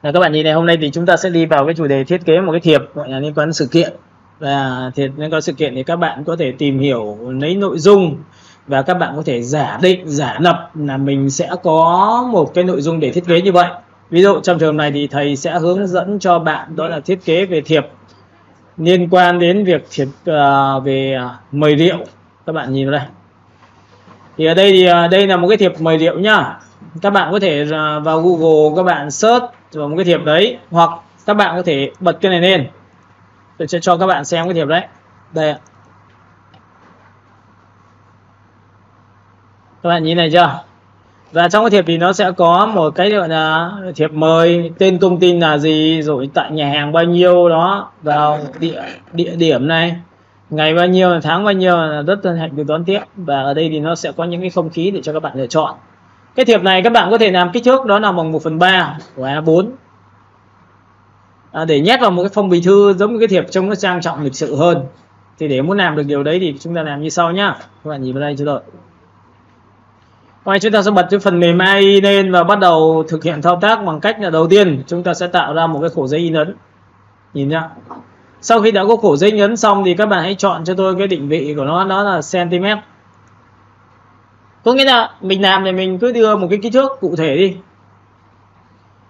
Các bạn nhìn này, hôm nay thì chúng ta sẽ đi vào cái chủ đề thiết kế một cái thiệp gọi là liên quan đến sự kiện. Và thiệp liên quan sự kiện thì các bạn có thể tìm hiểu lấy nội dung và các bạn có thể giả định, giả lập là mình sẽ có một cái nội dung để thiết kế như vậy. Ví dụ trong trường này thì thầy sẽ hướng dẫn cho bạn đó là thiết kế về thiệp liên quan đến việc thiệp về mời rượu. Các bạn nhìn vào đây. Thì ở đây thì đây là một cái thiệp mời rượu nhá. Các bạn có thể vào Google các bạn search vào một cái thiệp đấy, hoặc các bạn có thể bật cái này lên. Tôi sẽ cho các bạn xem cái thiệp đấy. Đây ạ. Các bạn nhìn này chưa? Và trong cái thiệp thì nó sẽ có một cái gọi là thiệp mời, tên công ty là gì, rồi tại nhà hàng bao nhiêu đó, vào địa điểm này, ngày bao nhiêu, tháng bao nhiêu, là rất hân hạnh được đón tiếp. Và ở đây thì nó sẽ có những cái không khí để cho các bạn lựa chọn. Cái thiệp này các bạn có thể làm kích thước đó là bằng 1/3 của A4 để nhét vào một cái phong bì thư giống như cái thiệp trông nó trang trọng lịch sự hơn. Thì để muốn làm được điều đấy thì chúng ta làm như sau nhá. Các bạn nhìn vào đây cho rồi. Hôm nay chúng ta sẽ bật cái phần mềm AI lên và bắt đầu thực hiện thao tác bằng cách là đầu tiên chúng ta sẽ tạo ra một cái khổ giấy in ấn. Nhìn nhá. Sau khi đã có khổ giấy in ấn xong thì các bạn hãy chọn cho tôi cái định vị của nó là cm. Có nghĩa là mình làm thì mình cứ đưa một cái kích thước cụ thể đi.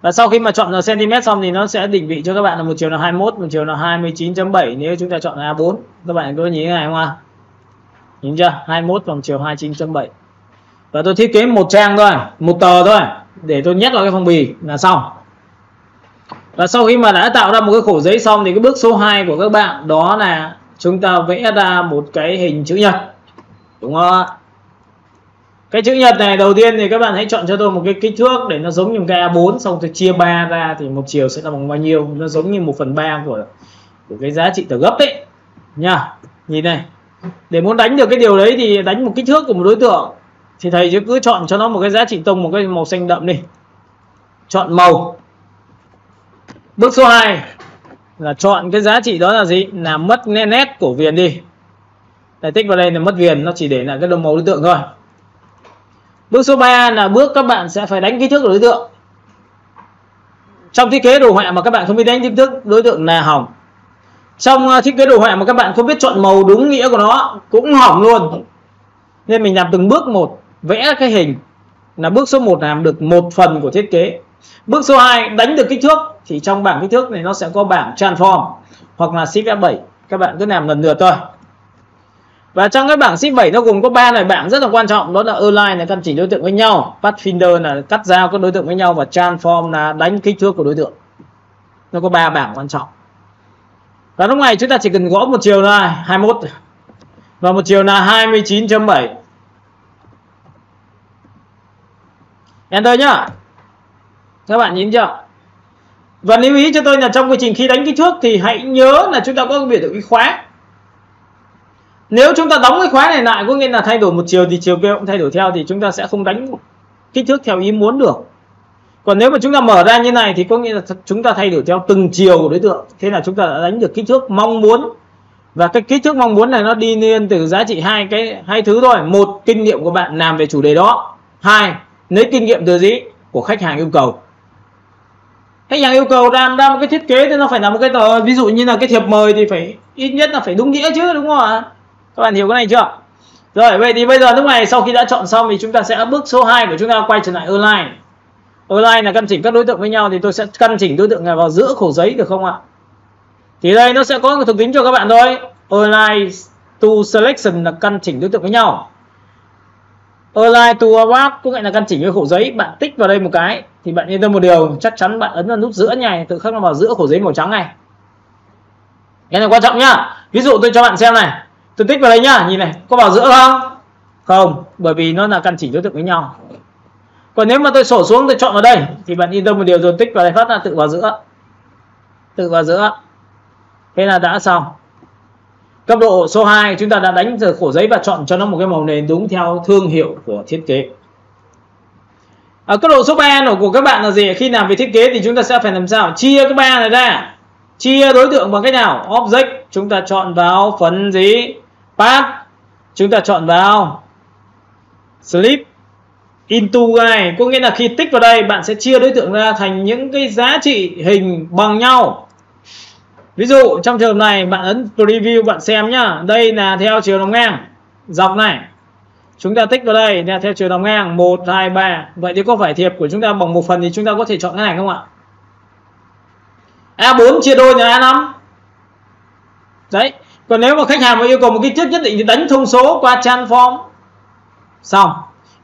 Và sau khi mà chọn là cm xong thì nó sẽ định vị cho các bạn là một chiều là 21, một chiều là 29.7 nếu chúng ta chọn là A4. Các bạn có nhìn cái này không ạ? Nhìn chưa? 21 bằng chiều 29.7. Và tôi thiết kế một trang thôi, một tờ thôi để tôi nhét vào cái phong bì là xong. Và sau khi mà đã tạo ra một cái khổ giấy xong thì cái bước số 2 của các bạn đó là chúng ta vẽ ra một cái hình chữ nhật. Đúng không ạ? Cái chữ nhật này đầu tiên thì các bạn hãy chọn cho tôi một cái kích thước để nó giống như cái A4, xong tôi chia 3 ra thì một chiều sẽ là bằng bao nhiêu, nó giống như 1/3 của cái giá trị tờ gấp đấy nha. Nhìn này, để muốn đánh được cái điều đấy thì đánh một kích thước của một đối tượng thì thầy chứ cứ chọn cho nó một cái giá trị tông, một cái màu xanh đậm đi, chọn màu. Bước số 2 là chọn cái giá trị đó là gì, là mất nét của viền đi. Thầy tích vào đây là mất viền, nó chỉ để lại cái màu đối tượng thôi. Bước số 3 là bước các bạn sẽ phải đánh kích thước của đối tượng. Trong thiết kế đồ họa mà các bạn không biết đánh kích thước đối tượng là hỏng. Trong thiết kế đồ họa mà các bạn không biết chọn màu đúng nghĩa của nó cũng hỏng luôn. Nên mình làm từng bước một, vẽ cái hình là bước số 1 làm được một phần của thiết kế. Bước số 2 đánh được kích thước thì trong bảng kích thước này nó sẽ có bảng transform hoặc là shift F7. Các bạn cứ làm lần lượt thôi. Và trong cái bảng shift 7 nó gồm có 3 loại bảng rất là quan trọng, đó là align là căn chỉnh đối tượng với nhau, pathfinder là cắt giao các đối tượng với nhau, và transform là đánh kích thước của đối tượng. Nó có 3 bảng quan trọng. Và lúc này chúng ta chỉ cần gõ một chiều là 21 và một chiều là 29.7. Enter nhá. Các bạn nhìn chưa? Và lưu ý cho tôi là trong quá trình khi đánh kích thước thì hãy nhớ là chúng ta có biểu tượng cái khóa. Nếu chúng ta đóng cái khóa này lại, có nghĩa là thay đổi một chiều thì chiều kia cũng thay đổi theo, thì chúng ta sẽ không đánh kích thước theo ý muốn được. Còn nếu mà chúng ta mở ra như này thì có nghĩa là chúng ta thay đổi theo từng chiều của đối tượng. Thế là chúng ta đã đánh được kích thước mong muốn. Và cái kích thước mong muốn này nó đi lên từ giá trị hai thứ thôi. Một, kinh nghiệm của bạn làm về chủ đề đó. Hai, lấy kinh nghiệm từ gì? Của khách hàng yêu cầu. Khách hàng yêu cầu làm ra một cái thiết kế thì nó phải là một cái tờ, ví dụ như là cái thiệp mời thì phải ít nhất là phải đúng nghĩa chứ, đúng không ạ? Các bạn hiểu cái này chưa? Rồi, vậy thì bây giờ lúc này sau khi đã chọn xong thì chúng ta sẽ bước số 2 của chúng ta quay trở lại align. Align là căn chỉnh các đối tượng với nhau, thì tôi sẽ căn chỉnh đối tượng này vào giữa khổ giấy được không ạ? Thì đây nó sẽ có một thuộc tính cho các bạn thôi. Align to selection là căn chỉnh đối tượng với nhau. Align to above cũng gọi là căn chỉnh với khổ giấy. Bạn tích vào đây một cái thì bạn yên tâm một điều, chắc chắn bạn ấn vào nút giữa này, tự khắc nó vào giữa khổ giấy màu trắng này. Cái này quan trọng nhá. Ví dụ tôi cho bạn xem này, tôi tích vào đây nhá, nhìn này, có vào giữa không? Không, bởi vì nó là căn chỉnh đối tượng với nhau. Còn nếu mà tôi sổ xuống tôi chọn vào đây thì bạn yên tâm một điều rồi, tích vào đây phát là tự vào giữa. Tự vào giữa. Thế là đã xong. Cấp độ số 2 chúng ta đã đánh từ khổ giấy và chọn cho nó một cái màu nền đúng theo thương hiệu của thiết kế. Ở cấp độ số 3 của các bạn là gì? Khi làm về thiết kế thì chúng ta sẽ phải làm sao? Chia cái 3 này ra. Chia đối tượng bằng cách nào? Object, chúng ta chọn vào phần gì? Path, chúng ta chọn vào Slip, into guide, có nghĩa là khi tích vào đây bạn sẽ chia đối tượng ra thành những cái giá trị hình bằng nhau. Ví dụ trong trường hợp này bạn ấn preview bạn xem nhá, đây là theo chiều nằm ngang dọc này, chúng ta tích vào đây là theo chiều nằm ngang 1 2 3. Vậy thì có phải thiệp của chúng ta bằng 1 phần thì chúng ta có thể chọn cái này không ạ? A4 chia đôi là A5 đấy. Còn nếu mà khách hàng mà yêu cầu một kích thước nhất định thì đánh thông số qua transform xong,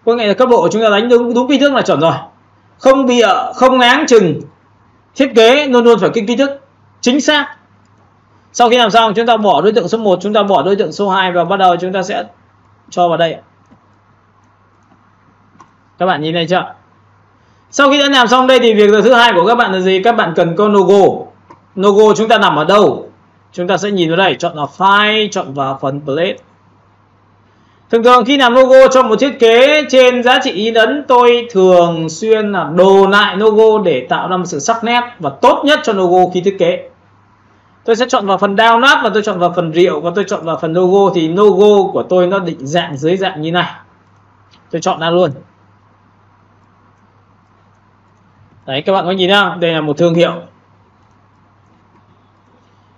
có nghĩa là cấp độ của chúng ta đánh đúng kích thước là chuẩn rồi, không bịa không áng chừng. Thiết kế luôn luôn phải kích thước chính xác. Sau khi làm xong chúng ta bỏ đối tượng số 1, chúng ta bỏ đối tượng số 2 và bắt đầu chúng ta sẽ cho vào đây. Các bạn nhìn thấy chưa? Sau khi đã làm xong đây thì việc thứ hai của các bạn là gì? Các bạn cần có logo. Logo chúng ta nằm ở đâu? Chúng ta sẽ nhìn vào đây, chọn vào file, chọn vào phần plate. Thường thường khi làm logo cho một thiết kế trên giá trị in ấn, tôi thường xuyên là đồ lại logo để tạo ra một sự sắc nét và tốt nhất cho logo khi thiết kế. Tôi sẽ chọn vào phần download và tôi chọn vào phần rượu và tôi chọn vào phần logo, thì logo của tôi nó định dạng dưới dạng như này. Tôi chọn ra luôn. Đấy, các bạn có nhìn không? Đây là một thương hiệu.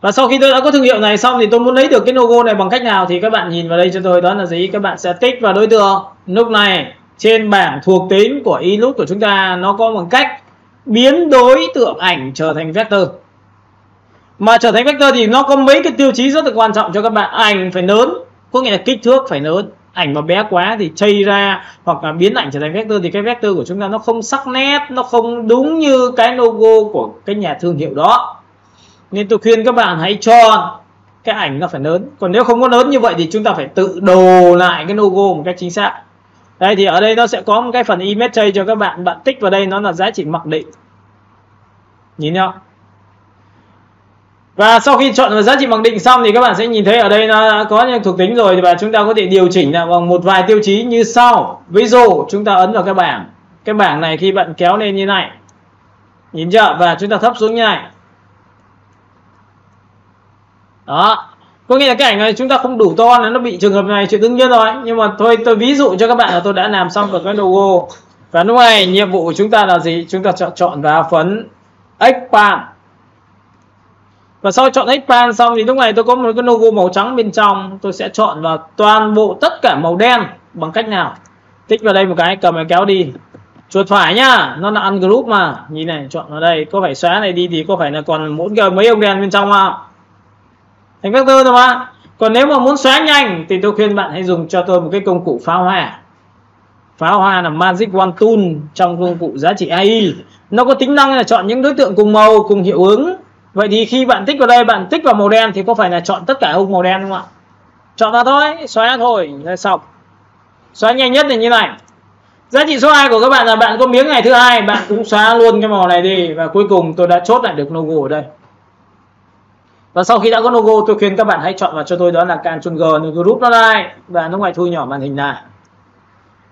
Và sau khi tôi đã có thương hiệu này xong thì tôi muốn lấy được cái logo này bằng cách nào thì các bạn nhìn vào đây cho tôi, đó là gì? Các bạn sẽ tích vào đối tượng. Lúc này trên bảng thuộc tính của Illustrator của chúng ta nó có một cách biến đối tượng ảnh trở thành vector. Mà trở thành vector thì nó có mấy cái tiêu chí rất là quan trọng cho các bạn. Ảnh phải lớn, có nghĩa là kích thước phải lớn. Ảnh mà bé quá thì chây ra, hoặc là biến ảnh trở thành vector thì cái vector của chúng ta nó không sắc nét, nó không đúng như cái logo của cái nhà thương hiệu đó. Nên tôi khuyên các bạn hãy chọn cái ảnh nó phải lớn. Còn nếu không có lớn như vậy thì chúng ta phải tự đồ lại cái logo một cách chính xác. Đây thì ở đây nó sẽ có một cái phần image tray cho các bạn. Bạn tích vào đây nó là giá trị mặc định. Nhìn không? Và sau khi chọn vào giá trị mặc định xong thì các bạn sẽ nhìn thấy ở đây nó có những thuộc tính rồi, và chúng ta có thể điều chỉnh lại bằng một vài tiêu chí như sau. Ví dụ chúng ta ấn vào cái bảng. Cái bảng này khi bạn kéo lên như này, nhìn chưa? Và chúng ta thấp xuống như này. Đó, có nghĩa là cái ảnh này chúng ta không đủ to, nó bị trường hợp này chuyện đương nhiên rồi. Nhưng mà thôi tôi ví dụ cho các bạn là tôi đã làm xong được cái logo. Và lúc này nhiệm vụ của chúng ta là gì? Chúng ta chọn vào phần expand. Và sau chọn expand xong thì lúc này tôi có một cái logo màu trắng bên trong. Tôi sẽ chọn vào toàn bộ tất cả màu đen. Bằng cách nào? Tích vào đây một cái, cầm cái kéo đi. Chuột phải nhá, nó là ungroup mà. Nhìn này, chọn vào đây. Có phải xóa này đi thì có phải là còn mấy ông đen bên trong không? Thành vector rồi mà. Còn nếu mà muốn xóa nhanh thì tôi khuyên bạn hãy dùng cho tôi một cái công cụ pháo hoa. Pháo hoa là Magic Wand Tool trong công cụ giá trị AI. Nó có tính năng là chọn những đối tượng cùng màu, cùng hiệu ứng. Vậy thì khi bạn tích vào đây, bạn tích vào màu đen thì có phải là chọn tất cả hung màu đen không ạ? Chọn vào thôi, xóa thôi, là xong. Xóa nhanh nhất là như này. Giá trị số 2 của các bạn là bạn có miếng ngày thứ hai, bạn cũng xóa luôn cái màu này đi. Và cuối cùng tôi đã chốt lại được logo ở đây. Và sau khi đã có logo, tôi khuyên các bạn hãy chọn vào cho tôi đó là Ctrl G, group nó lại và lúc này thu nhỏ màn hình lại.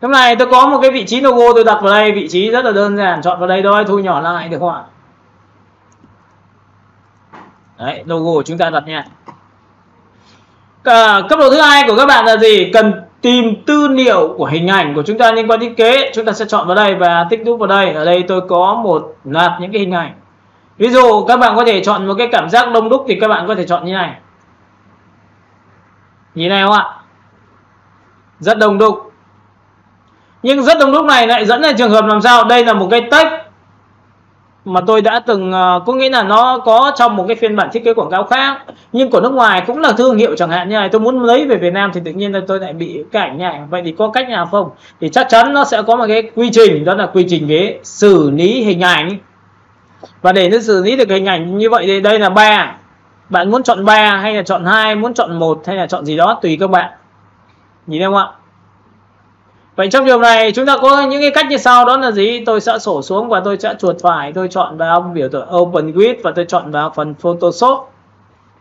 Lúc này tôi có một cái vị trí logo tôi đặt vào đây, vị trí rất là đơn giản, chọn vào đây thôi, thu nhỏ lại được không ạ? Đấy, logo của chúng ta đặt nha. Cấp độ thứ hai của các bạn là gì? Cần tìm tư liệu của hình ảnh của chúng ta liên quan thiết kế. Chúng ta sẽ chọn vào đây và tích đúc vào đây. Ở đây tôi có một loạt những cái hình ảnh. Ví dụ các bạn có thể chọn một cái cảm giác đông đúc thì các bạn có thể chọn như này. Nhìn này không ạ? Rất đông đúc. Nhưng rất đông đúc này lại dẫn đến trường hợp làm sao? Đây là một cái text mà tôi đã từng, có nghĩa là nó có trong một cái phiên bản thiết kế quảng cáo khác, nhưng của nước ngoài cũng là thương hiệu chẳng hạn như này. Tôi muốn lấy về Việt Nam thì tự nhiên là tôi lại bị cái ảnh này. Vậy thì có cách nào không? Thì chắc chắn nó sẽ có một cái quy trình, đó là quy trình về xử lý hình ảnh. Và để nó xử lý được hình ảnh như vậy thì đây là 3. Bạn muốn chọn 3 hay là chọn 2, muốn chọn 1 hay là chọn gì đó tùy các bạn. Nhìn thấy không ạ? Vậy trong trường này chúng ta có những cái cách như sau, đó là gì? Tôi sẽ sổ xuống và tôi sẽ chuột phải, tôi chọn vào biểu tượng Open With và tôi chọn vào phần Photoshop.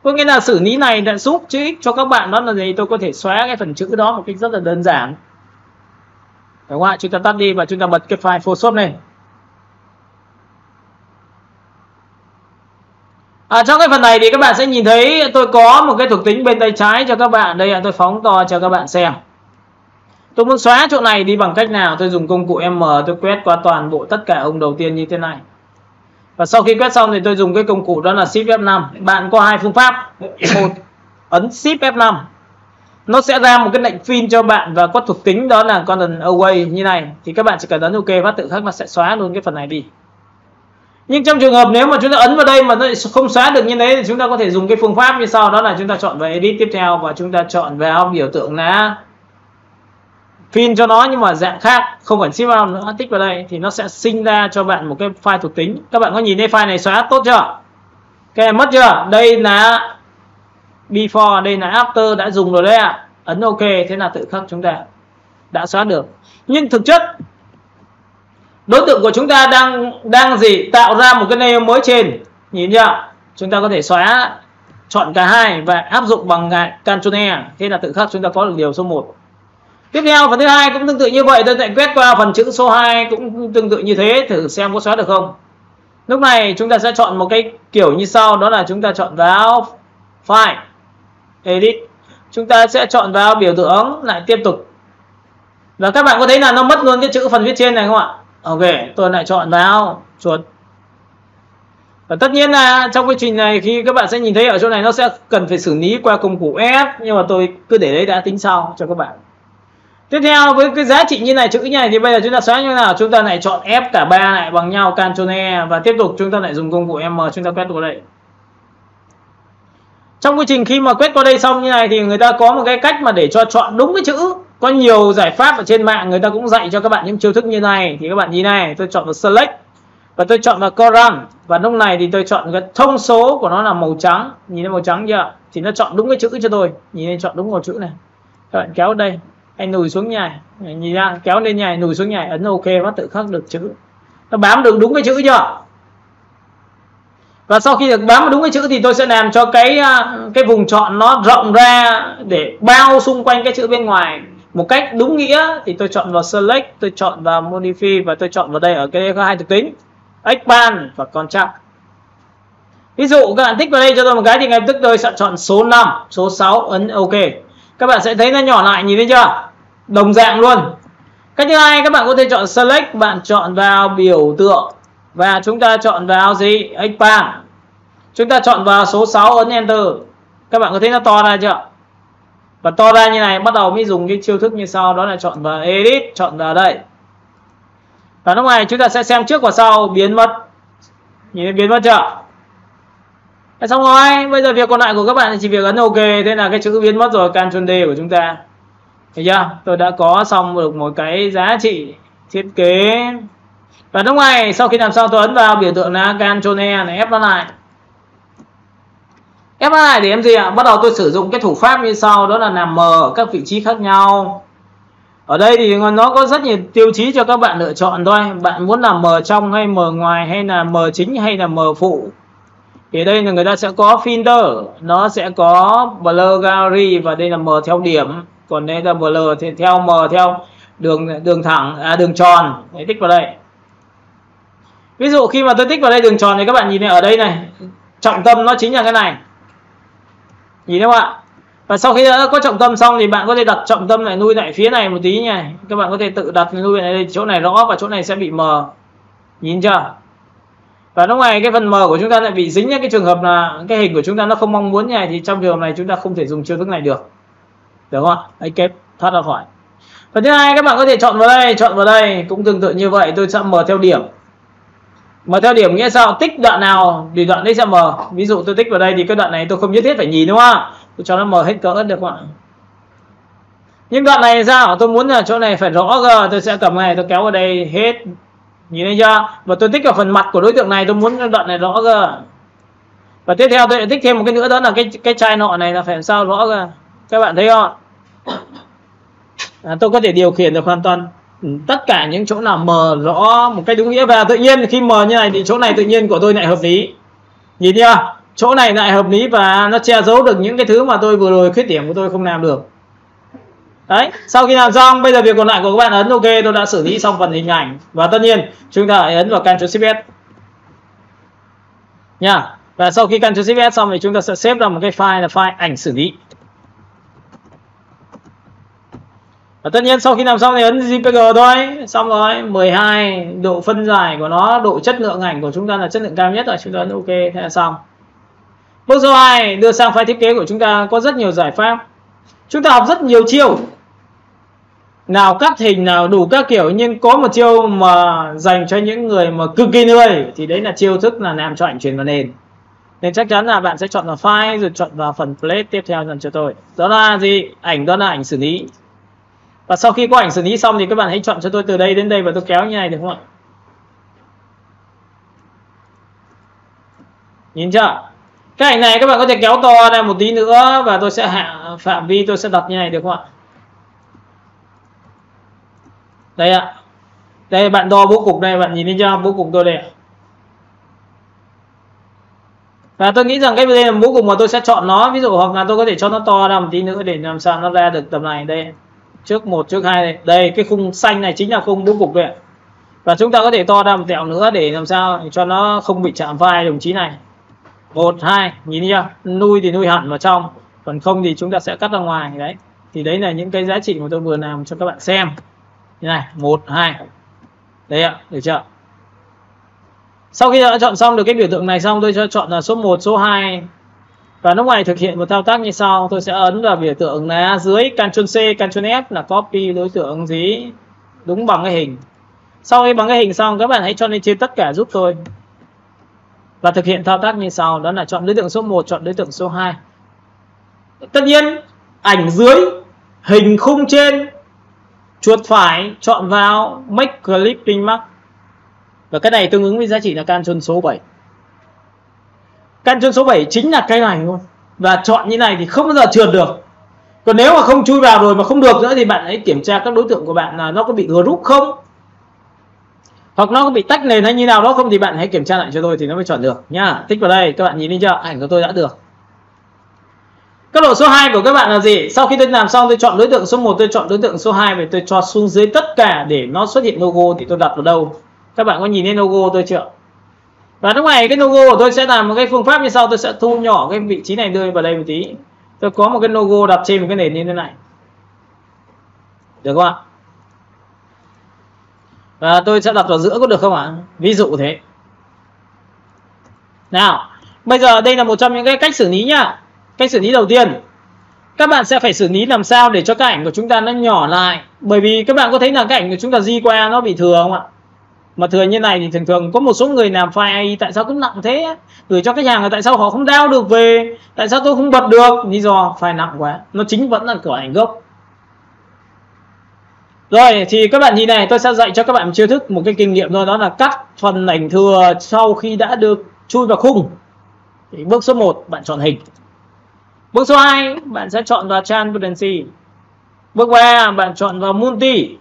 Có nghĩa là xử lý này đã giúp chữ ích cho các bạn, đó là gì? Tôi có thể xóa cái phần chữ đó một cách rất là đơn giản. Đúng không ạ? Chúng ta tắt đi và chúng ta bật cái file Photoshop này. Trong cái phần này thì các bạn sẽ nhìn thấy tôi có một cái thuộc tính bên tay trái cho các bạn. Đây là tôi phóng to cho các bạn xem. Tôi muốn xóa chỗ này đi bằng cách nào? Tôi dùng công cụ M, tôi quét qua toàn bộ tất cả ông đầu tiên như thế này. Và sau khi quét xong thì tôi dùng cái công cụ đó là Shift F5. Bạn có hai phương pháp. Một, ấn Shift F5. Nó sẽ ra một cái lệnh fill cho bạn và có thuộc tính đó là content away như này. Thì các bạn chỉ cần ấn OK phát tự khắc nó sẽ xóa luôn cái phần này đi. Nhưng trong trường hợp nếu mà chúng ta ấn vào đây mà nó không xóa được như thế thì chúng ta có thể dùng cái phương pháp như sau, đó là chúng ta chọn vào edit tiếp theo và chúng ta chọn vào biểu tượng là fill cho nó nhưng mà dạng khác, không phải Shift vào nữa, tích vào đây thì nó sẽ sinh ra cho bạn một cái file thuộc tính. Các bạn có nhìn thấy file này xóa tốt chưa? Cái này mất chưa? Đây là before, đây là after đã dùng rồi đấy ạ. Ấn OK thế là tự khắc chúng ta đã xóa được. Nhưng thực chất đối tượng của chúng ta đang gì? Tạo ra một cái layer mới trên. Nhìn chưa? Chúng ta có thể xóa, chọn cả hai và áp dụng bằng Ctrl E. Thế là tự khắc chúng ta có được điều số 1. Tiếp theo phần thứ hai cũng tương tự như vậy, tôi lại quét qua phần chữ số 2 cũng tương tự như thế, thử xem có xóa được không. Lúc này chúng ta sẽ chọn một cái kiểu như sau, đó là chúng ta chọn vào File, Edit. Chúng ta sẽ chọn vào biểu tượng lại tiếp tục. Và các bạn có thấy là nó mất luôn cái chữ phần viết trên này không ạ? Ok, tôi lại chọn vào chuột. Và tất nhiên là trong quá trình này khi các bạn sẽ nhìn thấy ở chỗ này nó sẽ cần phải xử lý qua công cụ F, nhưng mà tôi cứ để đấy đã tính sau cho các bạn. Tiếp theo với cái giá trị như này, chữ như này thì bây giờ chúng ta xóa như thế nào? Chúng ta lại chọn F cả ba lại bằng nhau, Ctrl E và tiếp tục chúng ta lại dùng công cụ M, chúng ta quét vào đây. Trong quá trình khi mà quét qua đây xong như này thì người ta có một cái cách mà để cho chọn đúng cái chữ. Có nhiều giải pháp ở trên mạng người ta cũng dạy cho các bạn những chiêu thức như này. Thì các bạn nhìn này, tôi chọn vào Select và tôi chọn vào Column. Và lúc này thì tôi chọn cái thông số của nó là màu trắng. Nhìn thấy màu trắng chưa? Thì nó chọn đúng cái chữ cho tôi. Nhìn thấy chọn đúng màu chữ này. Các bạn kéo đây, anh lùi xuống nhảy, nhìn ra kéo lên nhảy, lùi xuống nhảy, ấn OK và tự khắc được chữ. Nó bám được đúng cái chữ chưa? Và sau khi được bám đúng cái chữ thì tôi sẽ làm cho cái vùng chọn nó rộng ra để bao xung quanh cái chữ bên ngoài một cách đúng nghĩa. Thì tôi chọn vào Select, tôi chọn vào Modify và tôi chọn vào đây, ở cái có hai thuộc tính Expand và Contrast. Ví dụ các bạn tích vào đây cho tôi một cái thì ngay lập tức tôi sẽ chọn số 5, số 6, ấn OK. Các bạn sẽ thấy nó nhỏ lại, nhìn thấy chưa? Đồng dạng luôn. Cách thứ hai, các bạn có thể chọn Select, bạn chọn vào biểu tượng và chúng ta chọn vào gì? Expand. Chúng ta chọn vào số 6, ấn Enter. Các bạn có thấy nó to ra chưa? Và to ra như này, bắt đầu mới dùng cái chiêu thức như sau, đó là chọn vào Edit, chọn vào đây. Và lúc này chúng ta sẽ xem trước và sau biến mất. Nhìn thấy biến mất chưa? Xong rồi, bây giờ việc còn lại của các bạn thì chỉ việc ấn OK, thế là cái chữ biến mất rồi, Ctrl D của chúng ta. Thấy chưa? Tôi đã có xong được một cái giá trị thiết kế. Và lúc này sau khi làm xong tôi ấn vào biểu tượng là Ctrl E này, ép nó lại. Ép nó lại để làm gì ạ? Bắt đầu tôi sử dụng cái thủ pháp như sau, đó là làm mờ ở các vị trí khác nhau. Ở đây thì nó có rất nhiều tiêu chí cho các bạn lựa chọn thôi. Bạn muốn làm mờ trong hay mờ ngoài, hay là mờ chính hay là mờ phụ. Thì ở đây là người ta sẽ có filter, nó sẽ có blur gallery và đây là mờ theo điểm, còn đây là blur thì theo mờ theo đường thẳng, đường tròn. Đấy, tích vào đây. Ví dụ khi mà tôi tích vào đây đường tròn thì các bạn nhìn thấy ở đây này, trọng tâm nó chính là cái này. Nhìn thấy không ạ? Và sau khi đã có trọng tâm xong thì bạn có thể đặt trọng tâm lại nuôi lại phía này một tí nha. Các bạn có thể tự đặt nuôi lại đây, chỗ này rõ và chỗ này sẽ bị mờ. Nhìn chưa? Và lúc này cái phần mờ của chúng ta lại bị dính những cái trường hợp là cái hình của chúng ta nó không mong muốn như này, thì trong trường hợp này chúng ta không thể dùng chiêu thức này được. Được không ạ? Escape, thoát ra khỏi. Phần thứ hai, các bạn có thể chọn vào đây cũng tương tự như vậy, tôi sẽ mờ theo điểm. Mờ theo điểm nghĩa sao? Tích đoạn nào thì đoạn đấy sẽ mờ. Ví dụ tôi tích vào đây thì cái đoạn này tôi không nhất thiết phải nhìn, đúng không? Tôi cho nó mờ hết cỡ được không ạ? Nhưng đoạn này sao? Tôi muốn là chỗ này phải rõ cơ, tôi sẽ cầm này tôi kéo vào đây hết. Nhìn thấy chưa? Và tôi tích vào phần mặt của đối tượng này, tôi muốn đoạn này rõ cơ. Và tiếp theo tôi lại tích thêm một cái nữa, đó là cái chai nọ này là phải làm sao rõ cơ. Các bạn thấy không? Tôi có thể điều khiển được hoàn toàn tất cả những chỗ nào mờ rõ một cách đúng nghĩa. Và tự nhiên khi mờ như này thì chỗ này tự nhiên của tôi lại hợp lý. Nhìn chưa? Chỗ này lại hợp lý và nó che giấu được những cái thứ mà tôi vừa rồi khuyết điểm của tôi không làm được. Đấy, sau khi làm xong, bây giờ việc còn lại của các bạn ấn OK, tôi đã xử lý xong phần hình ảnh. Và tất nhiên chúng ta hãy ấn vào Ctrl Shift S nha. Và sau khi Ctrl Shift S xong thì chúng ta sẽ xếp ra một cái file là file ảnh xử lý. Và tất nhiên sau khi làm xong thì ấn JPG thôi, xong rồi. 12 độ phân giải của nó, độ chất lượng ảnh của chúng ta là chất lượng cao nhất rồi, chúng ta ấn OK, thế là xong. Bước số 2, đưa sang file thiết kế của chúng ta có rất nhiều giải pháp. Chúng ta học rất nhiều chiêu. Nào cắt hình, nào đủ các kiểu, nhưng có một chiêu mà dành cho những người mà cực kỳ lười thì đấy là chiêu thức là làm cho ảnh chuyển vào nền. Nên chắc chắn là bạn sẽ chọn vào file rồi chọn vào phần plate tiếp theo dần cho tôi. Đó là gì? Ảnh, đó là ảnh xử lý. Và sau khi có ảnh xử lý xong thì các bạn hãy chọn cho tôi từ đây đến đây và tôi kéo như này được không ạ? Nhìn chưa? Cái ảnh này các bạn có thể kéo to ra một tí nữa và tôi sẽ hạ phạm vi, tôi sẽ đặt như này được không ạ? Đây ạ. Đây bạn đo bố cục này, bạn nhìn thấy chưa? Bố cục tôi đây ạ. Và tôi nghĩ rằng cái đây là bố cục mà tôi sẽ chọn nó, ví dụ hoặc là tôi có thể cho nó to ra một tí nữa để làm sao nó ra được tầm này. Đây, trước 1, trước 2 đây. Đây, cái khung xanh này chính là khung bố cục đây ạ. Và chúng ta có thể to ra một tẹo nữa để làm sao để cho nó không bị chạm vai đồng chí này. 1, 2, nhìn thấy chưa? Nuôi thì nuôi hẳn vào trong, còn không thì chúng ta sẽ cắt ra ngoài đấy. Thì đấy là những cái giá trị mà tôi vừa làm cho các bạn xem. Như này, 1, 2. Đấy ạ, được chưa? Sau khi đã chọn xong được cái biểu tượng này xong, tôi sẽ chọn là số 1, số 2. Và lúc này thực hiện một thao tác như sau, tôi sẽ ấn vào biểu tượng là dưới Ctrl C, Ctrl F là copy đối tượng gì đúng bằng cái hình. Sau khi bằng cái hình xong, các bạn hãy chọn lên trên tất cả giúp tôi. Và thực hiện thao tác như sau, đó là chọn đối tượng số 1, chọn đối tượng số 2. Tất nhiên, ảnh dưới, hình khung trên, chuột phải chọn vào Make Clipping Mark. Và cái này tương ứng với giá trị là Ctrl số 7. Ctrl số 7 chính là cái này luôn. Và chọn như này thì không bao giờ trượt được. Còn nếu mà không chui vào rồi mà không được nữa thì bạn hãy kiểm tra các đối tượng của bạn là nó có bị group không, hoặc nó có bị tách nền hay như nào đó không, thì bạn hãy kiểm tra lại cho tôi thì nó mới chọn được nhá. Tích vào đây, các bạn nhìn thấy chưa? Ảnh của tôi đã được. Cấp độ số 2 của các bạn là gì? Sau khi tôi làm xong, tôi chọn đối tượng số 1, tôi chọn đối tượng số 2 và tôi cho xuống dưới tất cả để nó xuất hiện logo thì tôi đặt vào đâu? Các bạn có nhìn thấy logo tôi chưa? Và lúc này cái logo của tôi sẽ làm một cái phương pháp như sau, tôi sẽ thu nhỏ cái vị trí này đưa vào đây một tí. Tôi có một cái logo đặt trên một cái nền như thế này. Được không ạ? Và tôi sẽ đặt vào giữa có được không ạ? Ví dụ thế. Nào, bây giờ đây là một trong những cái cách xử lý nhá. Cách xử lý đầu tiên, các bạn sẽ phải xử lý làm sao để cho cái ảnh của chúng ta nó nhỏ lại. Bởi vì các bạn có thấy là cái ảnh của chúng ta di qua nó bị thừa không ạ? Mà thừa như này thì thường thường có một số người làm file AI tại sao cứ nặng thế? Gửi cho khách hàng là tại sao họ không download được về? Tại sao tôi không bật được? Lý do file nặng quá. Nó chính vẫn là của ảnh gốc. Rồi thì các bạn nhìn này, tôi sẽ dạy cho các bạn một chiêu thức, một cái kinh nghiệm thôi, đó là cắt phần ảnh thừa sau khi đã được chui vào khung. Thì bước số 1 bạn chọn hình. Bước số 2 bạn sẽ chọn vào Transparency. Bước 3 bạn chọn vào Multi.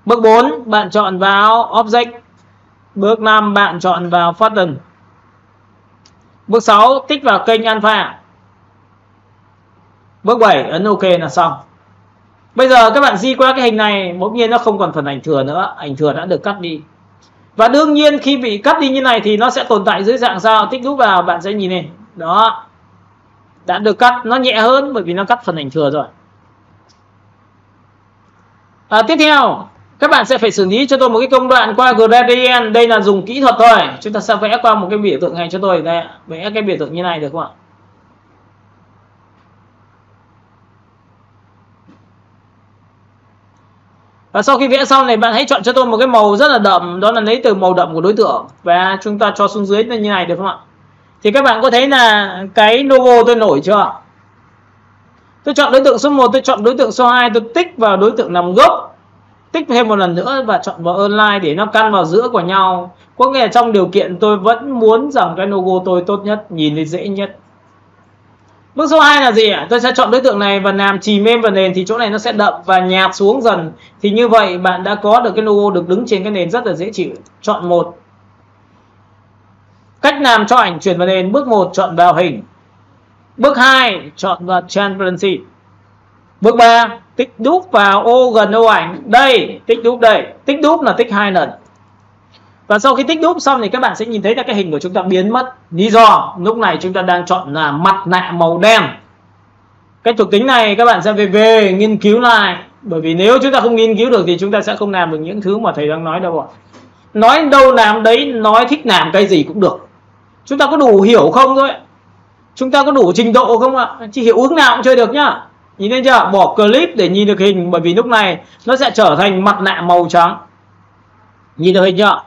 Bước 4 bạn chọn vào Object. Bước 5 bạn chọn vào Pattern. Bước 6 tích vào kênh Alpha. Bước 7 ấn OK là xong. Bây giờ các bạn di qua cái hình này, bỗng nhiên nó không còn phần ảnh thừa nữa, ảnh thừa đã được cắt đi. Và đương nhiên khi bị cắt đi như này thì nó sẽ tồn tại dưới dạng sao? Tích đúp vào bạn sẽ nhìn này. Đó. Đã được cắt, nó nhẹ hơn bởi vì nó cắt phần ảnh thừa rồi. Tiếp theo, các bạn sẽ phải xử lý cho tôi một cái công đoạn qua gradient. Đây là dùng kỹ thuật thôi. Chúng ta sẽ vẽ qua một cái biểu tượng này cho tôi. Đây, vẽ cái biểu tượng như này được không ạ? Và sau khi vẽ xong này, bạn hãy chọn cho tôi một cái màu rất là đậm, đó là lấy từ màu đậm của đối tượng và chúng ta cho xuống dưới như này được không ạ? Thì các bạn có thấy là cái logo tôi nổi chưa? Tôi chọn đối tượng số 1, tôi chọn đối tượng số 2, tôi tích vào đối tượng nằm gốc. Tích thêm một lần nữa và chọn vào align để nó căn vào giữa của nhau. Có nghĩa là trong điều kiện tôi vẫn muốn rằng cái logo tôi tốt nhất, nhìn thấy dễ nhất. Bước số 2 là gì ạ? Tôi sẽ chọn đối tượng này và làm chìm êm vào nền thì chỗ này nó sẽ đậm và nhạt xuống dần. Thì như vậy bạn đã có được cái logo được đứng trên cái nền rất là dễ chịu. Chọn 1. Cách làm cho ảnh chuyển vào nền. Bước 1 chọn vào hình. Bước 2 chọn vào Transparency. Bước 3 tích đúp vào ô gần ô ảnh. Đây, tích đúp đây. Tích đúp là tích 2 lần. Và sau khi tích đúp xong thì các bạn sẽ nhìn thấy là cái hình của chúng ta biến mất. Lý do lúc này chúng ta đang chọn là mặt nạ màu đen. Cách thuộc tính này các bạn sẽ về nghiên cứu lại. Bởi vì nếu chúng ta không nghiên cứu được thì chúng ta sẽ không làm được những thứ mà thầy đang nói đâu ạ. Nói đâu làm đấy, nói thích làm cái gì cũng được. Chúng ta có đủ hiểu không thôi. Chúng ta có đủ trình độ không ạ? Chỉ hiệu ứng nào cũng chơi được nhá. Nhìn thấy chưa? Bỏ clip để nhìn được hình. Bởi vì lúc này nó sẽ trở thành mặt nạ màu trắng. Nhìn được hình chưa?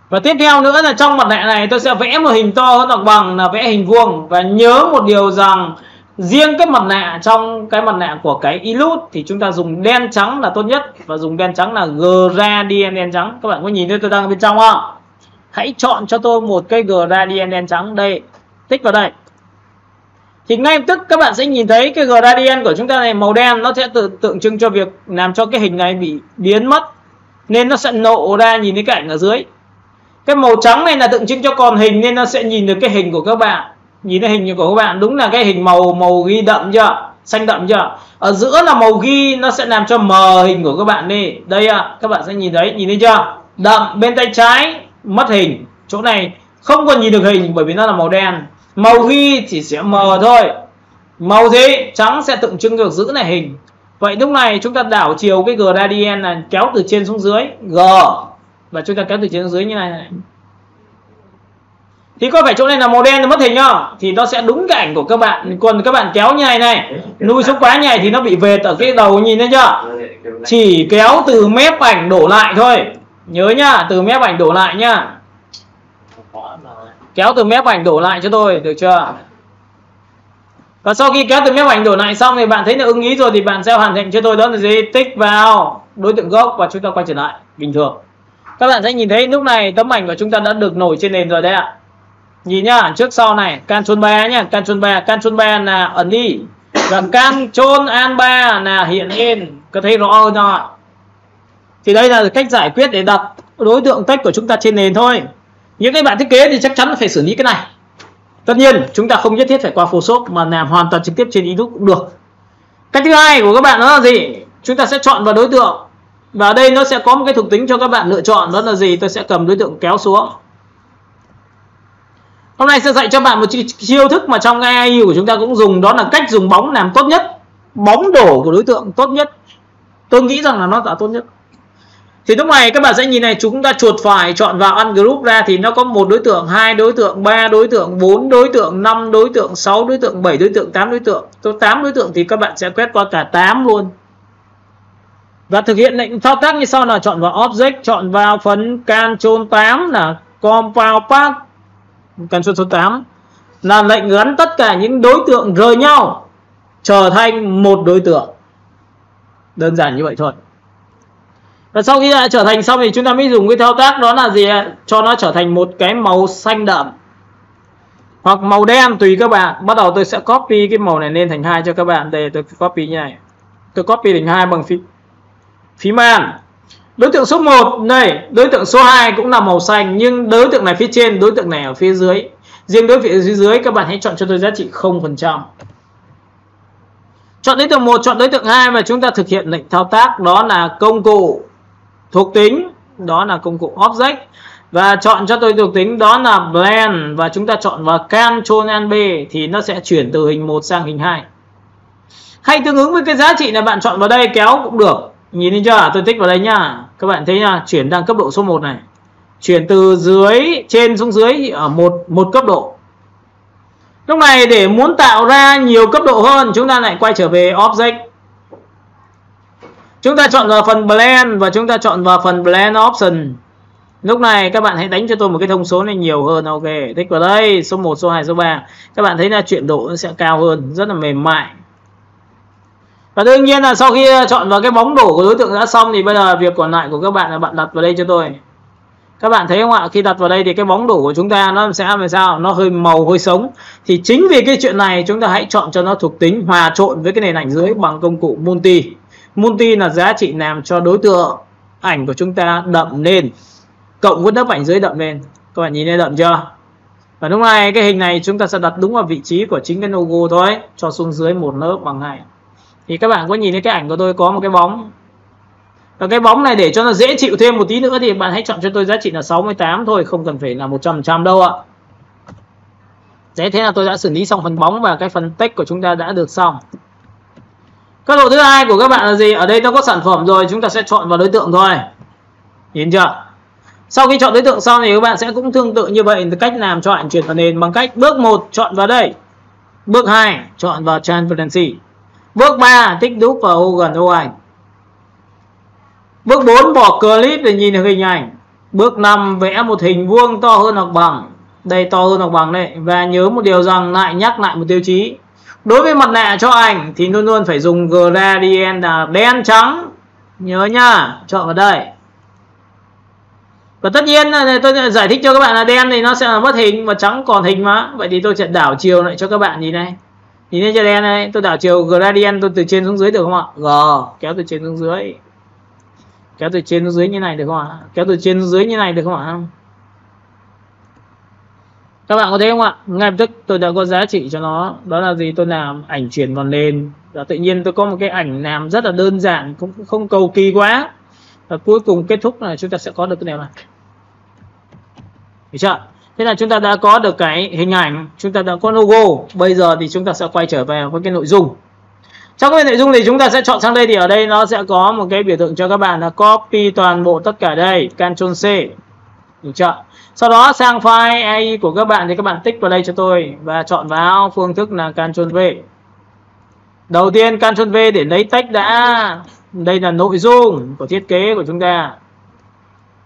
Và tiếp theo nữa là trong mặt nạ này tôi sẽ vẽ một hình to hơn hoặc bằng là vẽ hình vuông. Và nhớ một điều rằng riêng cái mặt nạ trong cái mặt nạ của cái Illusion thì chúng ta dùng đen trắng là tốt nhất. Và dùng đen trắng là gradient đen trắng. Các bạn có nhìn thấy tôi đang ở bên trong không? Hãy chọn cho tôi một cái gradient đen trắng đây. Tích vào đây. Thì ngay lập tức các bạn sẽ nhìn thấy cái gradient của chúng ta này màu đen. Nó sẽ tượng trưng cho việc làm cho cái hình này bị biến mất. Nên nó sẽ nộ ra nhìn thấy cái ảnh ở dưới. Cái màu trắng này là tượng trưng cho còn hình nên nó sẽ nhìn được cái hình của các bạn. Nhìn thấy hình của các bạn đúng là cái hình màu ghi đậm chưa? Xanh đậm chưa? Ở giữa là màu ghi, nó sẽ làm cho mờ hình của các bạn đi. Đây ạ, các bạn sẽ nhìn thấy chưa? Đậm bên tay trái mất hình. Chỗ này không còn nhìn được hình bởi vì nó là màu đen. Màu ghi chỉ sẽ mờ thôi. Màu gì? Trắng sẽ tượng trưng được giữ lại hình. Vậy lúc này chúng ta đảo chiều cái gradient là kéo từ trên xuống dưới, G. Và chúng ta kéo từ trên xuống dưới như này. Thì có phải chỗ này là màu đen nó mất hình không? Thì nó sẽ đúng cái ảnh của các bạn. Còn các bạn kéo như này nuôi xuống quá như này thì nó bị vệt ở cái đầu, nhìn thấy chưa? Chỉ kéo từ mép ảnh đổ lại thôi. Nhớ nhá, từ mép ảnh đổ lại nhá. Kéo từ mép ảnh đổ lại cho tôi, được chưa? Và sau khi kéo từ mép ảnh đổ lại xong thì bạn thấy là ưng ý rồi thì bạn sẽ hoàn thành cho tôi đó là gì? Tích vào đối tượng gốc và chúng ta quay trở lại bình thường. Các bạn sẽ nhìn thấy lúc này tấm ảnh của chúng ta đã được nổi trên nền rồi đấy ạ. Nhìn nhá, trước sau này, Ctrl 3 nhá, Ctrl 3 là ẩn đi và Ctrl Alt 3 là hiện lên. Có thấy rõ hơn không ạ? Thì đây là cách giải quyết để đặt đối tượng text của chúng ta trên nền thôi. Những cái bạn thiết kế thì chắc chắn phải xử lý cái này. Tất nhiên chúng ta không nhất thiết phải qua Photoshop mà làm hoàn toàn trực tiếp trên Illusion cũng được. Cách thứ hai của các bạn đó là gì? Chúng ta sẽ chọn vào đối tượng. Và ở đây nó sẽ có một cái thuộc tính cho các bạn lựa chọn, đó là gì? Tôi sẽ cầm đối tượng kéo xuống. Hôm nay sẽ dạy cho bạn một chiêu thức mà trong AI của chúng ta cũng dùng, đó là cách dùng bóng làm tốt nhất. Bóng đổ của đối tượng tốt nhất. Tôi nghĩ rằng là nó là tốt nhất. Thì lúc này các bạn sẽ nhìn này, chúng ta chuột phải chọn vào Ungroup ra thì nó có một đối tượng, 2 đối tượng, 3 đối tượng, 4 đối tượng, 5 đối tượng, 6 đối tượng, 7 đối tượng, 8 đối tượng. Số 8 đối tượng thì các bạn sẽ quét qua cả 8 luôn. Và thực hiện lệnh thao tác như sau là chọn vào Object, chọn vào phần Ctrl 8 là Compound Path. Ctrl số 8 là lệnh gắn tất cả những đối tượng rời nhau trở thành một đối tượng. Đơn giản như vậy thôi. Và sau khi đã trở thành xong thì chúng ta mới dùng cái thao tác đó là gì? Cho nó trở thành một cái màu xanh đậm hoặc màu đen tùy các bạn. Bắt đầu tôi sẽ copy cái màu này lên thành 2 cho các bạn. Đây tôi copy như này. Tôi copy thành 2 bằng phím màn. Đối tượng số 1 này, đối tượng số 2 cũng là màu xanh nhưng đối tượng này phía trên, đối tượng này ở phía dưới. Riêng đối tượng phía dưới các bạn hãy chọn cho tôi giá trị 0%. Chọn đối tượng 1, chọn đối tượng 2 và chúng ta thực hiện lệnh thao tác đó là công cụ thuộc tính, đó là công cụ Object và chọn cho tôi thuộc tính đó là Blend và chúng ta chọn vào Ctrl Alt B thì nó sẽ chuyển từ hình 1 sang hình 2. Hay tương ứng với cái giá trị là bạn chọn vào đây kéo cũng được. Nhìn thấy chưa? Tôi tích vào đây nhá. Các bạn thấy nhá, chuyển sang cấp độ số 1 này. Chuyển từ dưới trên xuống dưới ở một cấp độ. Lúc này để muốn tạo ra nhiều cấp độ hơn, chúng ta lại quay trở về Object. Chúng ta chọn vào phần Blend và chúng ta chọn vào phần Blend Option. Lúc này các bạn hãy đánh cho tôi một cái thông số này nhiều hơn. Ok, tích vào đây, số 1, số 2, số 3. Các bạn thấy là chuyển độ nó sẽ cao hơn, rất là mềm mại. Và đương nhiên là sau khi chọn vào cái bóng đổ của đối tượng đã xong thì bây giờ việc còn lại của các bạn là bạn đặt vào đây cho tôi. Các bạn thấy không ạ? Khi đặt vào đây thì cái bóng đổ của chúng ta nó sẽ làm sao? Nó hơi màu hơi sống. Thì chính vì cái chuyện này chúng ta hãy chọn cho nó thuộc tính hòa trộn với cái nền ảnh dưới bằng công cụ Multi. Multi là giá trị làm cho đối tượng ảnh của chúng ta đậm lên, cộng với lớp ảnh dưới đậm lên. Các bạn nhìn thấy đậm chưa? Và lúc này cái hình này chúng ta sẽ đặt đúng vào vị trí của chính cái logo thôi, cho xuống dưới một lớp bằng này. Thì các bạn có nhìn thấy cái ảnh của tôi có một cái bóng. Và cái bóng này để cho nó dễ chịu thêm một tí nữa thì bạn hãy chọn cho tôi giá trị là 68 thôi, không cần phải là 100% đâu ạ. Đấy, thế là tôi đã xử lý xong phần bóng và cái phần text của chúng ta đã được xong. Cấp độ thứ hai của các bạn là gì? Ở đây nó có sản phẩm rồi, chúng ta sẽ chọn vào đối tượng thôi. Nhìn chưa? Sau khi chọn đối tượng xong thì các bạn sẽ cũng tương tự như vậy, cách làm cho ảnh chuyển vào nền bằng cách bước 1 chọn vào đây. Bước 2 chọn vào Transparency. Bước 3 tích đúp vào ô gần ô ảnh. Bước 4 bỏ clip để nhìn được hình ảnh. Bước 5 vẽ một hình vuông to hơn hoặc bằng. Đây, to hơn hoặc bằng đây. Và nhớ một điều rằng lại nhắc lại một tiêu chí. Đối với mặt nạ cho ảnh thì luôn luôn phải dùng gradient là đen trắng. Nhớ nhá, chọn vào đây. Và tất nhiên tôi giải thích cho các bạn là đen thì nó sẽ là mất hình và trắng còn hình mà. Vậy thì tôi sẽ đảo chiều lại cho các bạn nhìn này. Nhìn thấy cho đen này, tôi đảo chiều gradient tôi từ trên xuống dưới được không ạ? Kéo từ trên xuống dưới. Kéo từ trên xuống dưới như này được không ạ? Kéo từ trên xuống dưới như này được không ạ? Các bạn có thấy không ạ? Ngay lập tức tôi đã có giá trị cho nó. Đó là gì? Tôi làm ảnh chuyển vào nền. Và tự nhiên tôi có một cái ảnh làm rất là đơn giản, cũng không cầu kỳ quá. Và cuối cùng kết thúc là chúng ta sẽ có được cái điều này. Hiểu chưa? Thế là chúng ta đã có được cái hình ảnh, chúng ta đã có logo. Bây giờ thì chúng ta sẽ quay trở về với cái nội dung. Trong cái nội dung thì chúng ta sẽ chọn sang đây, thì ở đây nó sẽ có một cái biểu tượng cho các bạn là copy toàn bộ tất cả đây, Ctrl C. Được chưa? Sau đó sang file AI của các bạn thì các bạn tích vào đây cho tôi và chọn vào phương thức là Ctrl V. Đầu tiên Ctrl V để lấy text đã. Đây là nội dung của thiết kế của chúng ta.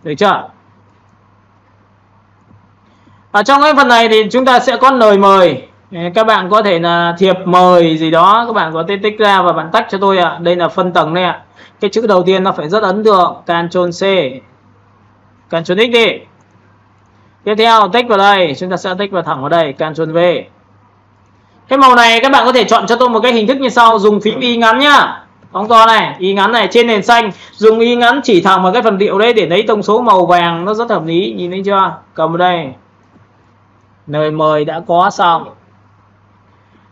Được chưa? Ở trong cái phần này thì chúng ta sẽ có lời mời. Các bạn có thể là thiệp mời gì đó, các bạn có thể tích ra và bạn tách cho tôi ạ. Đây là phân tầng đây ạ. Cái chữ đầu tiên nó phải rất ấn tượng, Ctrl C, Ctrl X đi. Tiếp theo tích vào đây, chúng ta sẽ tích vào thẳng vào đây, Ctrl V. Cái màu này các bạn có thể chọn cho tôi một cái hình thức như sau, dùng phím Y ngắn nhá. Phóng to này, Y ngắn này trên nền xanh, dùng Y ngắn chỉ thẳng vào cái phần điệu đấy để lấy tông số màu vàng, nó rất hợp lý, nhìn thấy chưa? Cầm vào đây. Lời mời đã có xong.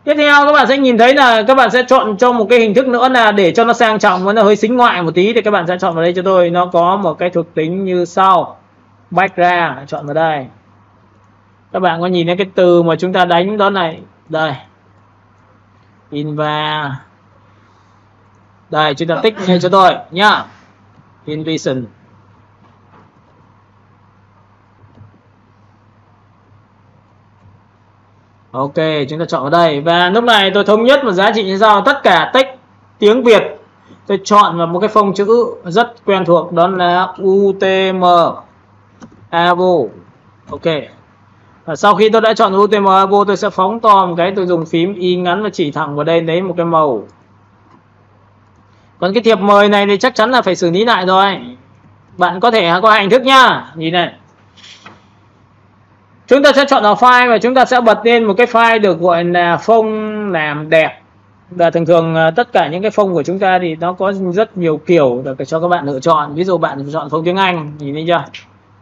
Tiếp theo các bạn sẽ nhìn thấy là các bạn sẽ chọn cho một cái hình thức nữa là để cho nó sang trọng và nó hơi xính ngoại một tí thì các bạn sẽ chọn vào đây cho tôi. Nó có một cái thuộc tính như sau. Background, chọn vào đây. Các bạn có nhìn thấy cái từ mà chúng ta đánh đó này. Đây. Inva. Đây, chúng ta tích ngay cho tôi nhá. Invision. Ok, chúng ta chọn vào đây. Và lúc này tôi thống nhất một giá trị như sau. Tất cả text tiếng Việt tôi chọn vào một cái phông chữ rất quen thuộc, đó là UTM Avo. Ok. Và sau khi tôi đã chọn UTM Avo, tôi sẽ phóng to một cái, tôi dùng phím Y ngắn và chỉ thẳng vào đây lấy một cái màu. Còn cái thiệp mời này thì chắc chắn là phải xử lý lại rồi. Bạn có thể có hai hình thức nhá. Nhìn này. Chúng ta sẽ chọn vào file và chúng ta sẽ bật lên một cái file được gọi là phông làm đẹp. Và thường thường tất cả những cái phông của chúng ta thì nó có rất nhiều kiểu để cho các bạn lựa chọn. Ví dụ bạn chọn phông tiếng Anh, nhìn thấy chưa?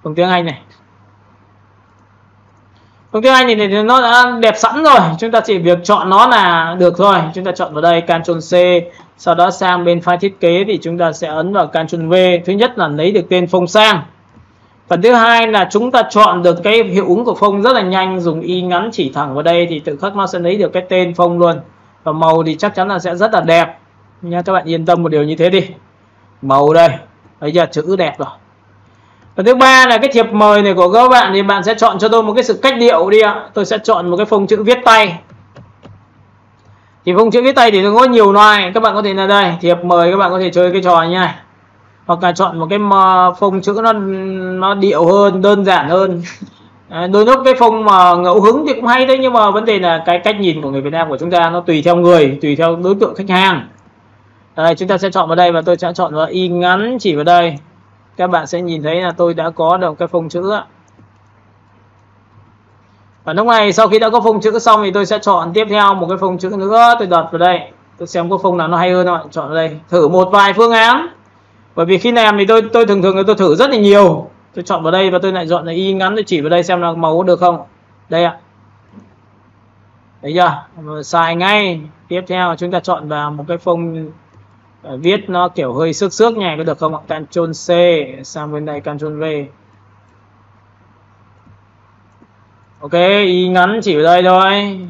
Phông tiếng Anh này. Phông tiếng Anh thì nó đã đẹp sẵn rồi, chúng ta chỉ việc chọn nó là được thôi. Chúng ta chọn vào đây Ctrl C, sau đó sang bên file thiết kế thì chúng ta sẽ ấn vào Ctrl V. Thứ nhất là lấy được tên phông sang. Phần thứ hai là chúng ta chọn được cái hiệu ứng của phông rất là nhanh, dùng Y ngắn chỉ thẳng vào đây thì tự khắc nó sẽ lấy được cái tên phông luôn. Và màu thì chắc chắn là sẽ rất là đẹp nha, các bạn yên tâm một điều như thế đi. Màu đây, bây giờ chữ đẹp rồi. Phần thứ ba là cái thiệp mời này của các bạn thì bạn sẽ chọn cho tôi một cái sự cách điệu đi ạ. Tôi sẽ chọn một cái phông chữ viết tay. Thì phông chữ viết tay thì nó có nhiều loại, các bạn có thể là đây, thiệp mời các bạn có thể chơi cái trò như này. Hoặc là chọn một cái phông chữ nó điệu hơn, đơn giản hơn. Đôi lúc cái phông mà ngẫu hứng thì cũng hay đấy, nhưng mà vấn đề là cái cách nhìn của người Việt Nam của chúng ta nó tùy theo người, tùy theo đối tượng khách hàng. Đây, chúng ta sẽ chọn vào đây và tôi sẽ chọn vào Y ngắn chỉ vào đây. Các bạn sẽ nhìn thấy là tôi đã có được cái phông chữ. Và lúc này sau khi đã có phông chữ xong thì tôi sẽ chọn tiếp theo một cái phông chữ nữa, tôi đặt vào đây. Tôi xem có phông nào nó hay hơn không ạ. Chọn vào đây, thử một vài phương án. Bởi vì khi làm thì tôi thường tôi thử rất là nhiều. Tôi chọn vào đây và tôi lại chọn là Y ngắn, tôi chỉ vào đây xem là màu có được không. Đây ạ. Thấy chưa? Xài ngay. Tiếp theo chúng ta chọn vào một cái phông viết nó kiểu hơi xước xước nhảy, có được không ạ? Ctrl C, sang bên đây Ctrl V. Ok, y ngắn chỉ ở đây thôi.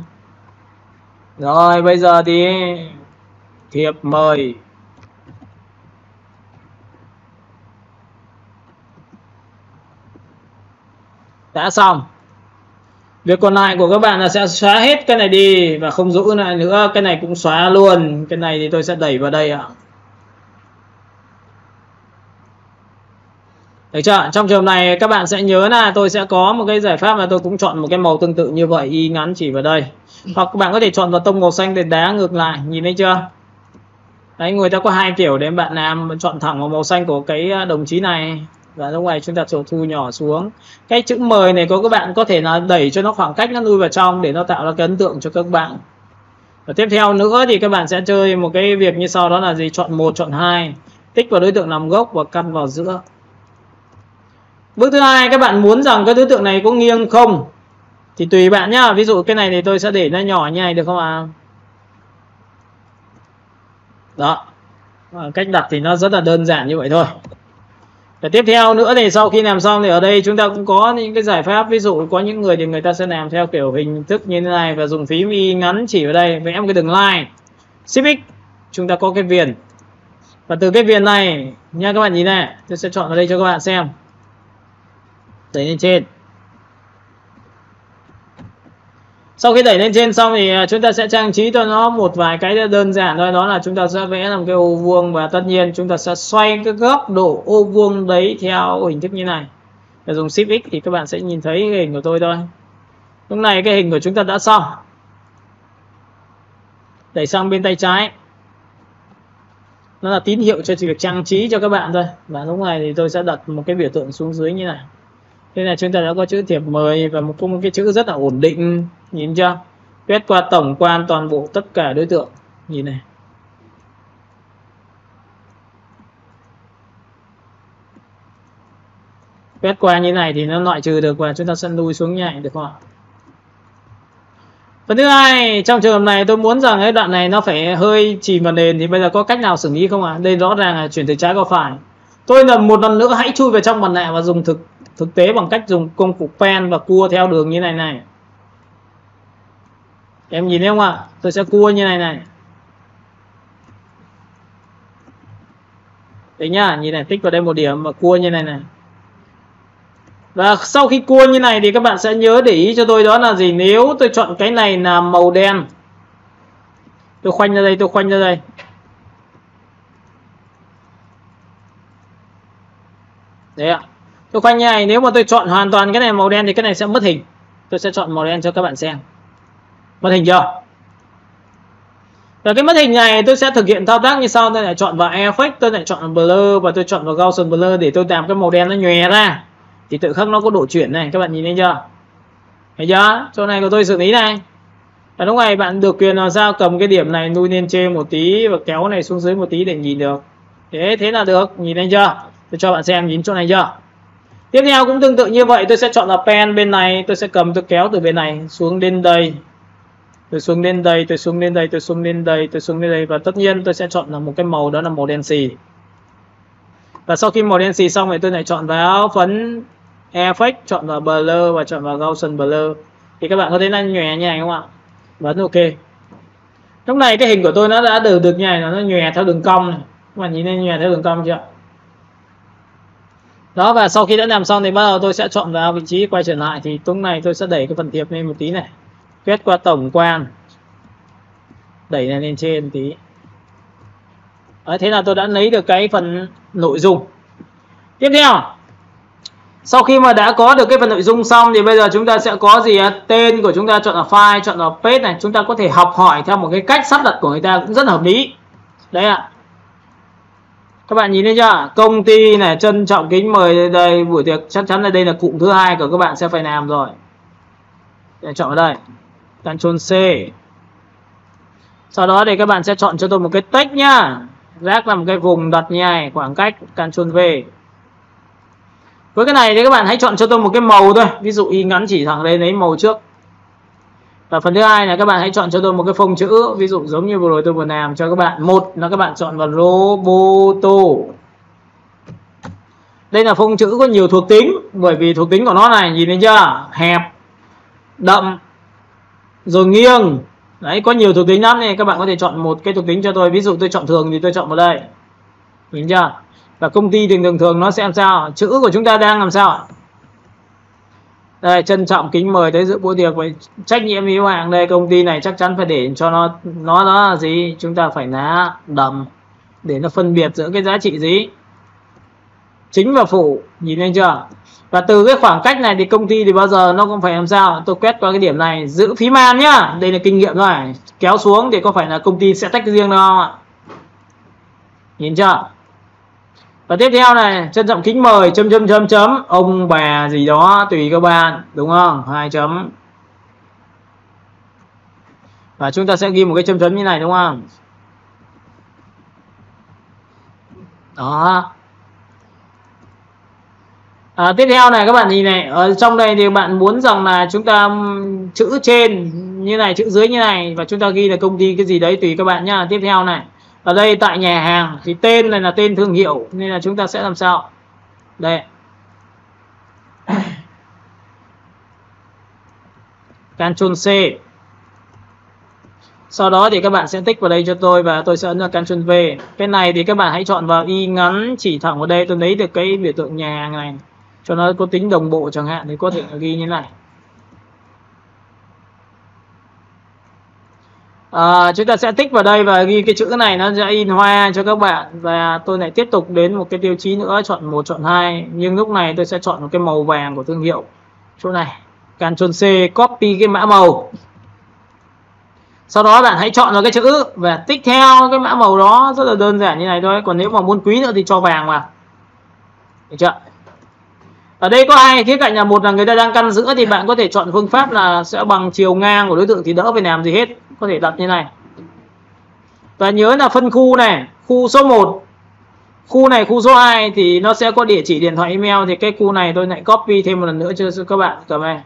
Rồi bây giờ thì thiệp mời. Đã xong. Việc còn lại của các bạn là sẽ xóa hết cái này đi và không giữ lại nữa. Cái này cũng xóa luôn. Cái này thì tôi sẽ đẩy vào đây ạ. Được chưa? Trong trường này các bạn sẽ nhớ là tôi sẽ có một cái giải pháp là tôi cũng chọn một cái màu tương tự như vậy, y ngắn chỉ vào đây. Hoặc các bạn có thể chọn vào tông màu xanh để đá ngược lại, nhìn thấy chưa? Đấy, người ta có hai kiểu để bạn làm, chọn thẳng vào màu xanh của cái đồng chí này và lúc này chúng ta thu nhỏ xuống. Cái chữ mời này các bạn có thể là đẩy cho nó khoảng cách nó lui vào trong để nó tạo ra cái ấn tượng cho các bạn. Và tiếp theo nữa thì các bạn sẽ chơi một cái việc như sau, đó là gì? Chọn 1, chọn 2, tích vào đối tượng làm gốc và căn vào giữa. Bước thứ hai, các bạn muốn rằng cái đối tượng này có nghiêng không thì tùy bạn nhá. Ví dụ cái này thì tôi sẽ để nó nhỏ như này được không ạ? Đó, cách đặt thì nó rất là đơn giản như vậy thôi. Và tiếp theo nữa thì sau khi làm xong thì ở đây chúng ta cũng có những cái giải pháp. Ví dụ có những người thì người ta sẽ làm theo kiểu hình thức như thế này và dùng phím y ngắn chỉ vào đây, vẽ một cái đường line. Shift X, chúng ta có cái viền. Và từ cái viền này nha các bạn nhìn này, tôi sẽ chọn ở đây cho các bạn xem. Đẩy lên trên. Sau khi đẩy lên trên xong thì chúng ta sẽ trang trí cho nó một vài cái đơn giản thôi. Đó là chúng ta sẽ vẽ làm cái ô vuông và tất nhiên chúng ta sẽ xoay cái góc độ ô vuông đấy theo hình thức như này. Và dùng Shift X thì các bạn sẽ nhìn thấy cái hình của tôi thôi. Lúc này cái hình của chúng ta đã xong. Đẩy sang bên tay trái. Nó là tín hiệu cho việc trang trí cho các bạn thôi. Và lúc này thì tôi sẽ đặt một cái biểu tượng xuống dưới như này. Thế là chúng ta đã có chữ thiệp mời và một cái chữ rất là ổn định. Nhìn chưa? Quét qua tổng quan toàn bộ tất cả đối tượng. Nhìn này. Quét qua như này thì nó loại trừ được và chúng ta sẽ lui xuống nhảy được không ạ? Phần thứ hai, trong trường hợp này tôi muốn rằng cái đoạn này nó phải hơi chìm vào nền thì bây giờ có cách nào xử lý không ạ? Đây rõ ràng là chuyển từ trái qua phải. Tôi là một lần nữa hãy chui vào trong mặt nạ và dùng thực tế bằng cách dùng công cụ pen và cua theo đường như này này. Em nhìn thấy không ạ? Tôi sẽ cua như này này. Đấy nhá, nhìn này, tích vào đây một điểm và cua như này này. Và sau khi cua như này thì các bạn sẽ nhớ để ý cho tôi đó là gì? Nếu tôi chọn cái này là màu đen, tôi khoanh ra đây, tôi khoanh ra đây. Đấy ạ. Tôi khoanh như này, nếu mà tôi chọn hoàn toàn cái này màu đen thì cái này sẽ mất hình. Tôi sẽ chọn màu đen cho các bạn xem. Mất hình chưa? Và cái mất hình này tôi sẽ thực hiện thao tác như sau. Tôi lại chọn vào Effect, tôi lại chọn Blur và tôi chọn vào Gaussian Blur để tôi làm cái màu đen nó nhòe ra. Thì tự khắc nó có độ chuyển này, các bạn nhìn thấy chưa? Thấy chưa? Chỗ này của tôi xử lý này. Và lúc này bạn được quyền làm sao cầm cái điểm này nuôi lên trên một tí và kéo này xuống dưới một tí để nhìn được. Thế là được, nhìn thấy chưa? Tôi cho bạn xem nhìn chỗ này chưa? Tiếp theo cũng tương tự như vậy, tôi sẽ chọn là pen bên này, tôi sẽ cầm tôi kéo từ bên này xuống đến đây. Tôi xuống lên đây, tôi xuống lên đây, tôi xuống lên đây, tôi xuống lên đây và tất nhiên tôi sẽ chọn là một cái màu đó là màu đen xì. Và sau khi màu đen xì xong thì tôi lại chọn vào phấn Effect, chọn vào Blur và chọn vào Gaussian Blur. Thì các bạn có thấy nó nhòe như này không ạ? Vẫn ok. Lúc này cái hình của tôi nó đã được như này, nó nhòe theo đường cong này. Các bạn nhìn thấy nhòe theo đường cong chưa? Đó, và sau khi đã làm xong thì bắt đầu tôi sẽ chọn vào vị trí quay trở lại. Thì lúc này tôi sẽ đẩy cái phần thiệp lên một tí này, quét qua tổng quan, đẩy này lên trên tí. Đấy, thế là tôi đã lấy được cái phần nội dung. Tiếp theo, sau khi mà đã có được cái phần nội dung xong thì bây giờ chúng ta sẽ có gì? Tên của chúng ta chọn là file, chọn là page này. Chúng ta có thể học hỏi theo một cái cách sắp đặt của người ta cũng rất là hợp lý. Đấy ạ. Các bạn nhìn thấy chưa? Công ty này, trân trọng kính mời đây buổi tiệc, chắc chắn là đây là cụm thứ hai của các bạn sẽ phải làm rồi. Để chọn ở đây. Ctrl C. Sau đó thì các bạn sẽ chọn cho tôi một cái text nhá. Rác là một cái vùng đặt như này, khoảng cách, Ctrl V. Với cái này thì các bạn hãy chọn cho tôi một cái màu thôi. Ví dụ y ngắn chỉ thẳng đây lấy màu trước. Và phần thứ hai là các bạn hãy chọn cho tôi một cái phông chữ. Ví dụ giống như vừa rồi tôi vừa làm cho các bạn. Một là các bạn chọn vào Roboto. Đây là phông chữ có nhiều thuộc tính. Bởi vì thuộc tính của nó này, nhìn thấy chưa? Hẹp, đậm, rồi nghiêng. Đấy, có nhiều thuộc tính lắm này, các bạn có thể chọn một cái thuộc tính cho tôi. Ví dụ tôi chọn thường thì tôi chọn vào đây, nhìn chưa? Và công ty thì thường nó sẽ làm sao? Chữ của chúng ta đang làm sao? Đây, trân trọng kính mời tới dự bữa tiệc với trách nhiệm hữu hạn. Đây, công ty này chắc chắn phải để cho nó là gì? Chúng ta phải là đậm để nó phân biệt giữa cái giá trị gì? Chính và phụ, nhìn lên chưa? Và từ cái khoảng cách này thì công ty thì bao giờ nó cũng phải làm sao? Tôi quét qua cái điểm này, giữ phím man nhá. Đây là kinh nghiệm rồi. Kéo xuống thì có phải là công ty sẽ tách riêng đâu không ạ? Nhìn chưa? Và tiếp theo này, trân trọng kính mời chấm ông bà gì đó tùy các bạn, đúng không? 2 chấm. Và chúng ta sẽ ghi một cái chấm như này, đúng không? Đó. Tiếp theo này các bạn nhìn này, ở trong đây thì bạn muốn rằng là chúng ta chữ trên như này, chữ dưới như này, và chúng ta ghi là công ty cái gì đấy tùy các bạn nhá. Tiếp theo này, ở đây tại nhà hàng thì tên này là tên thương hiệu, nên là chúng ta sẽ làm sao? Đây, Ctrl C. Sau đó thì các bạn sẽ tích vào đây cho tôi và tôi sẽ ấn vào Ctrl V. Cái này thì các bạn hãy chọn vào y ngắn chỉ thẳng vào đây, tôi lấy được cái biểu tượng nhà hàng này cho nó có tính đồng bộ chẳng hạn, thì có thể ghi như thế này. Chúng ta sẽ tích vào đây và ghi cái chữ này, nó sẽ in hoa cho các bạn. Và tôi lại tiếp tục đến một cái tiêu chí nữa, chọn 1, chọn 2. Nhưng lúc này tôi sẽ chọn một cái màu vàng của thương hiệu chỗ này, Ctrl C, copy cái mã màu. Sau đó bạn hãy chọn vào cái chữ và tích theo cái mã màu đó, rất là đơn giản như này thôi. Còn nếu mà muốn quý nữa thì cho vàng vào, được chưa? Ở đây có hai khía cạnh, là một là người ta đang căn giữa thì bạn có thể chọn phương pháp là sẽ bằng chiều ngang của đối tượng thì đỡ phải làm gì hết, có thể đặt như này. Và nhớ là phân khu này, khu số 1, khu này khu số 2 thì nó sẽ có địa chỉ điện thoại email, thì cái khu này tôi lại copy thêm một lần nữa cho các bạn cầm này.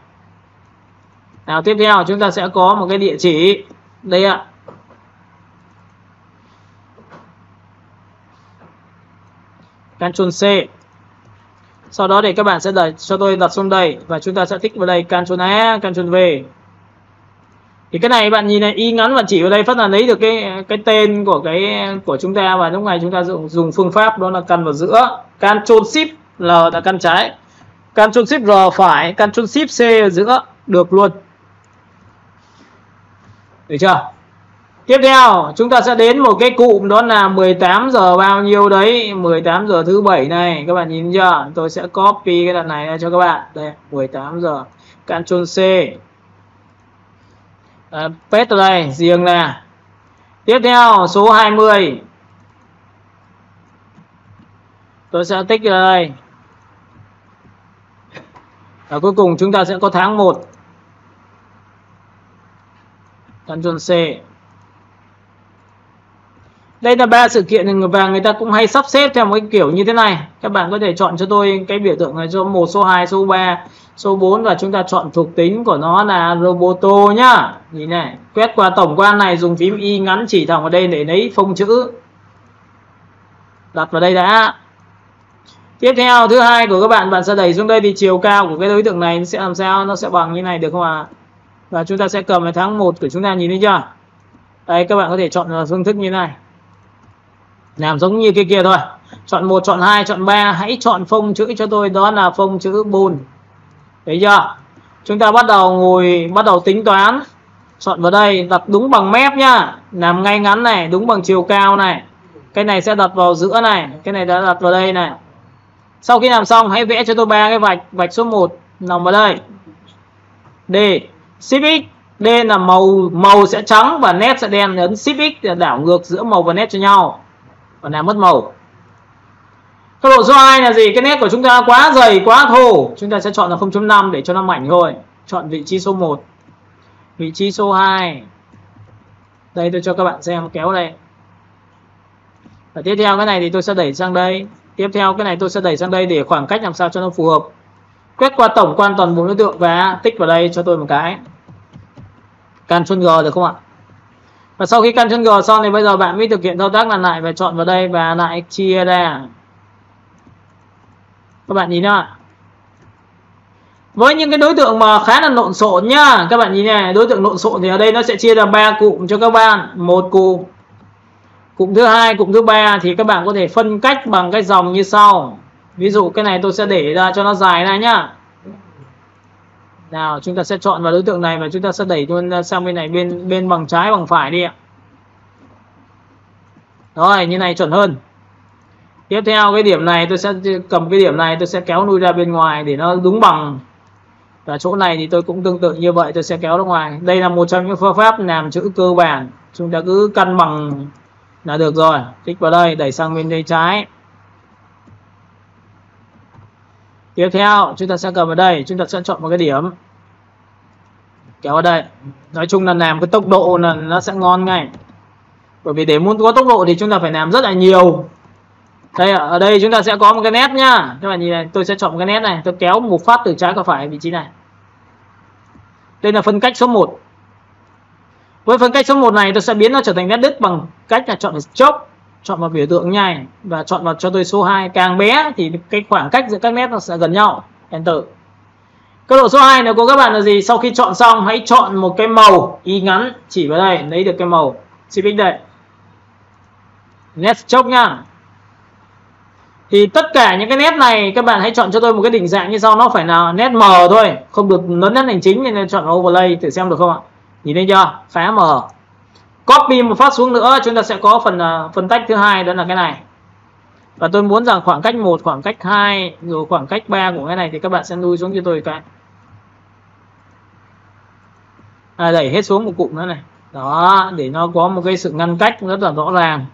Nào, tiếp theo chúng ta sẽ có một cái địa chỉ đây ạ. Ctrl C. Sau đó thì các bạn sẽ đẩy cho tôi đặt xuống đây và chúng ta sẽ tích vào đây Ctrl A, Ctrl V. Thì cái này bạn nhìn này, y ngắn bạn chỉ vào đây phát là lấy được cái tên của chúng ta, và lúc này chúng ta dùng phương pháp đó là căn vào giữa. Ctrl Shift L là căn trái, Ctrl Shift R phải, Ctrl Shift C ở giữa, được luôn. Được chưa? Tiếp theo chúng ta sẽ đến một cái cụm đó là 18 giờ bao nhiêu đấy, 18 giờ thứ 7 này, các bạn nhìn chưa? Tôi sẽ copy cái đoạn này ra cho các bạn. Đây, 18 giờ. Ctrl C. Paste ở đây, riêng là. Tiếp theo số 20. Tôi sẽ tích ra đây. Và cuối cùng chúng ta sẽ có tháng 1. Ctrl C. Đây là 3 sự kiện và người ta cũng hay sắp xếp theo một cái kiểu như thế này. Các bạn có thể chọn cho tôi cái biểu tượng này, số 1, số 2, số 3, số 4 và chúng ta chọn thuộc tính của nó là Roboto nhá. Nhìn này, quét qua tổng quan này, dùng phím Y ngắn chỉ thẳng vào đây để lấy phông chữ. Đặt vào đây đã. Tiếp theo thứ hai của các bạn sẽ đẩy xuống đây thì chiều cao của cái đối tượng này sẽ làm sao? Nó sẽ bằng như này được không ạ? Và chúng ta sẽ cầm vào tháng 1 của chúng ta, nhìn thấy chưa? Đây, các bạn có thể chọn phương thức như này. Làm giống như kia thôi. Chọn 1, chọn 2, chọn 3. Hãy chọn phông chữ cho tôi, đó là phông chữ bold. Thấy chưa? Chúng ta bắt đầu tính toán. Chọn vào đây, đặt đúng bằng mép nhá. Làm ngay ngắn này, đúng bằng chiều cao này. Cái này sẽ đặt vào giữa này, cái này đã đặt vào đây này. Sau khi làm xong, hãy vẽ cho tôi 3 cái vạch. Vạch số 1 nằm vào đây. D, Shift X. D là màu sẽ trắng và nét sẽ đen. Ấn Shift X để đảo ngược giữa màu và nét cho nhau, còn làm mất màu. Tốc độ số 2 là gì? Cái nét của chúng ta quá dày, quá thô, chúng ta sẽ chọn là 0.5 để cho nó mảnh thôi. Chọn vị trí số 1. Vị trí số 2. Đây tôi cho các bạn xem, kéo đây. Và tiếp theo cái này thì tôi sẽ đẩy sang đây. Tiếp theo cái này tôi sẽ đẩy sang đây để khoảng cách làm sao cho nó phù hợp. Quét qua tổng quan toàn bộ đối tượng và tích vào đây cho tôi một cái. Ctrl G được không ạ? Và sau khi Ctrl G xong thì bây giờ bạn mới thực hiện thao tác làm lại và chọn vào đây và lại chia ra. Các bạn nhìn nhá. Với những cái đối tượng mà khá là lộn xộn nhá, các bạn nhìn này, đối tượng lộn xộn thì ở đây nó sẽ chia ra 3 cụm cho các bạn. Một cụm, cụm thứ hai, cụm thứ ba thì các bạn có thể phân cách bằng cái dòng như sau. Ví dụ cái này tôi sẽ để ra cho nó dài ra nhá. Nào, chúng ta sẽ chọn vào đối tượng này và chúng ta sẽ đẩy luôn sang bên này, bên bằng trái bằng phải đi ạ. Rồi, như này chuẩn hơn. Tiếp theo cái điểm này tôi sẽ cầm cái điểm này, tôi sẽ kéo lui ra bên ngoài để nó đúng bằng. Và chỗ này thì tôi cũng tương tự như vậy, tôi sẽ kéo ra ngoài. Đây là một trong những phương pháp làm chữ cơ bản. Chúng ta cứ cân bằng là được rồi. Tích vào đây, đẩy sang bên tay trái. Tiếp theo chúng ta sẽ cầm vào đây, chúng ta sẽ chọn một cái điểm, kéo vào đây. Nói chung là làm cái tốc độ là nó sẽ ngon ngay. Bởi vì để muốn có tốc độ thì chúng ta phải làm rất là nhiều. Đây, ở đây chúng ta sẽ có một cái nét nhá. Các bạn nhìn này, tôi sẽ chọn một cái nét này, tôi kéo một phát từ trái qua phải vị trí này. Đây là phân cách số 1. Với phân cách số 1 này tôi sẽ biến nó trở thành nét đứt bằng cách là chọn stroke, chọn vào biểu tượng nhai và chọn vào cho tôi số 2. Càng bé thì cái khoảng cách giữa các nét nó sẽ gần nhau. Enter. Cấp độ số 2 này của các bạn là gì? Sau khi chọn xong hãy chọn một cái màu y ngắn, chỉ vào đây lấy được cái màu. Shift đây. Nét stroke nhá. Thì tất cả những cái nét này các bạn hãy chọn cho tôi một cái định dạng như sau, nó phải là nét mờ thôi, không được lớn nét hành chính, nên chọn overlay thử xem được không ạ? Nhìn thấy chưa? Phá mờ. Copy một phát xuống nữa, chúng ta sẽ có phần tách thứ hai, đó là cái này. Và tôi muốn rằng khoảng cách 1, khoảng cách 2, rồi khoảng cách 3 của cái này thì các bạn sẽ lui xuống cho tôi cái. Đẩy hết xuống một cụm nữa này. Đó, để nó có một cái sự ngăn cách rất là rõ ràng.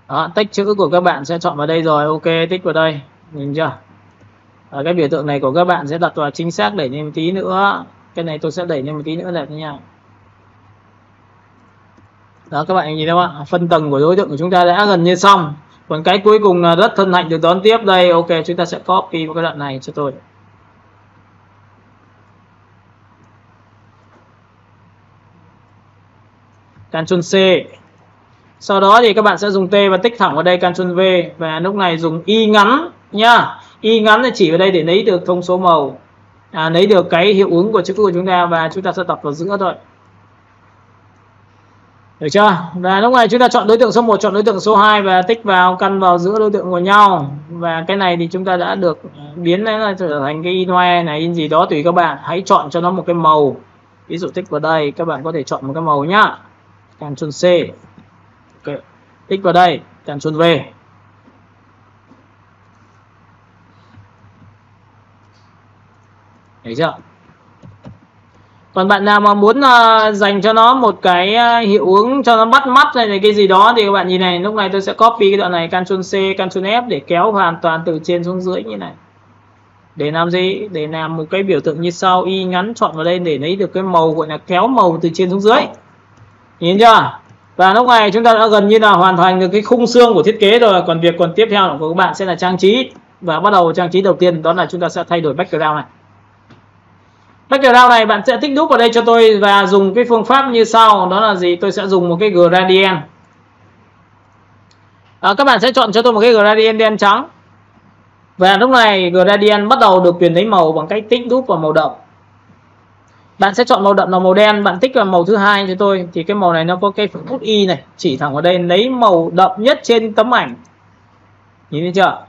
Đó, tích chữ của các bạn sẽ chọn vào đây rồi, ok, tích vào đây, nhìn chưa? Cái biểu tượng này của các bạn sẽ đặt vào chính xác, đẩy lên một tí nữa. Cái này tôi sẽ đẩy lên một tí nữa đẹp như nhau. Đó, các bạn nhìn thấy không ạ? Phân tầng của đối tượng của chúng ta đã gần như xong. Còn cái cuối cùng là rất thân hạnh được đón tiếp đây. Ok, chúng ta sẽ copy vào cái đoạn này cho tôi. Ctrl C. Sau đó thì các bạn sẽ dùng T và tích thẳng vào đây, Ctrl V. Và lúc này dùng Y ngắn nhá. Y ngắn thì chỉ vào đây để lấy được thông số màu, lấy được cái hiệu ứng của chữ của chúng ta, và chúng ta sẽ tập vào giữa thôi. Được chưa? Và lúc này chúng ta chọn đối tượng số 1, chọn đối tượng số 2 và tích vào, căn vào giữa đối tượng của nhau. Và cái này thì chúng ta đã được biến nó trở thành cái in hoe này, in gì đó tùy các bạn. Hãy chọn cho nó một cái màu. Ví dụ tích vào đây, các bạn có thể chọn một cái màu nhá. Ctrl C. Ok. Tích vào đây, Ctrl V. Thấy chưa? Còn bạn nào mà muốn dành cho nó một cái hiệu ứng cho nó bắt mắt hay cái gì đó thì các bạn nhìn này, lúc này tôi sẽ copy cái đoạn này, Ctrl C, Ctrl F để kéo hoàn toàn từ trên xuống dưới như này. Để làm gì? Để làm một cái biểu tượng như sau, Y ngắn chọn vào đây để lấy được cái màu gọi là kéo màu từ trên xuống dưới. Nhìn chưa? Và lúc này chúng ta đã gần như là hoàn thành được cái khung xương của thiết kế rồi. Còn việc tiếp theo của các bạn sẽ là trang trí. Và bắt đầu trang trí đầu tiên đó là chúng ta sẽ thay đổi background này. Background này bạn sẽ tích đúp vào đây cho tôi và dùng cái phương pháp như sau, đó là gì? Tôi sẽ dùng một cái gradient. Các bạn sẽ chọn cho tôi một cái gradient đen trắng. Và lúc này gradient bắt đầu được truyền lấy màu bằng cách tích đúp vào màu đậm. Bạn sẽ chọn màu đậm là màu đen, bạn tích vào màu thứ hai cho tôi. Thì cái màu này nó có cái nút Y này, chỉ thẳng vào đây lấy màu đậm nhất trên tấm ảnh. Nhìn thấy chưa?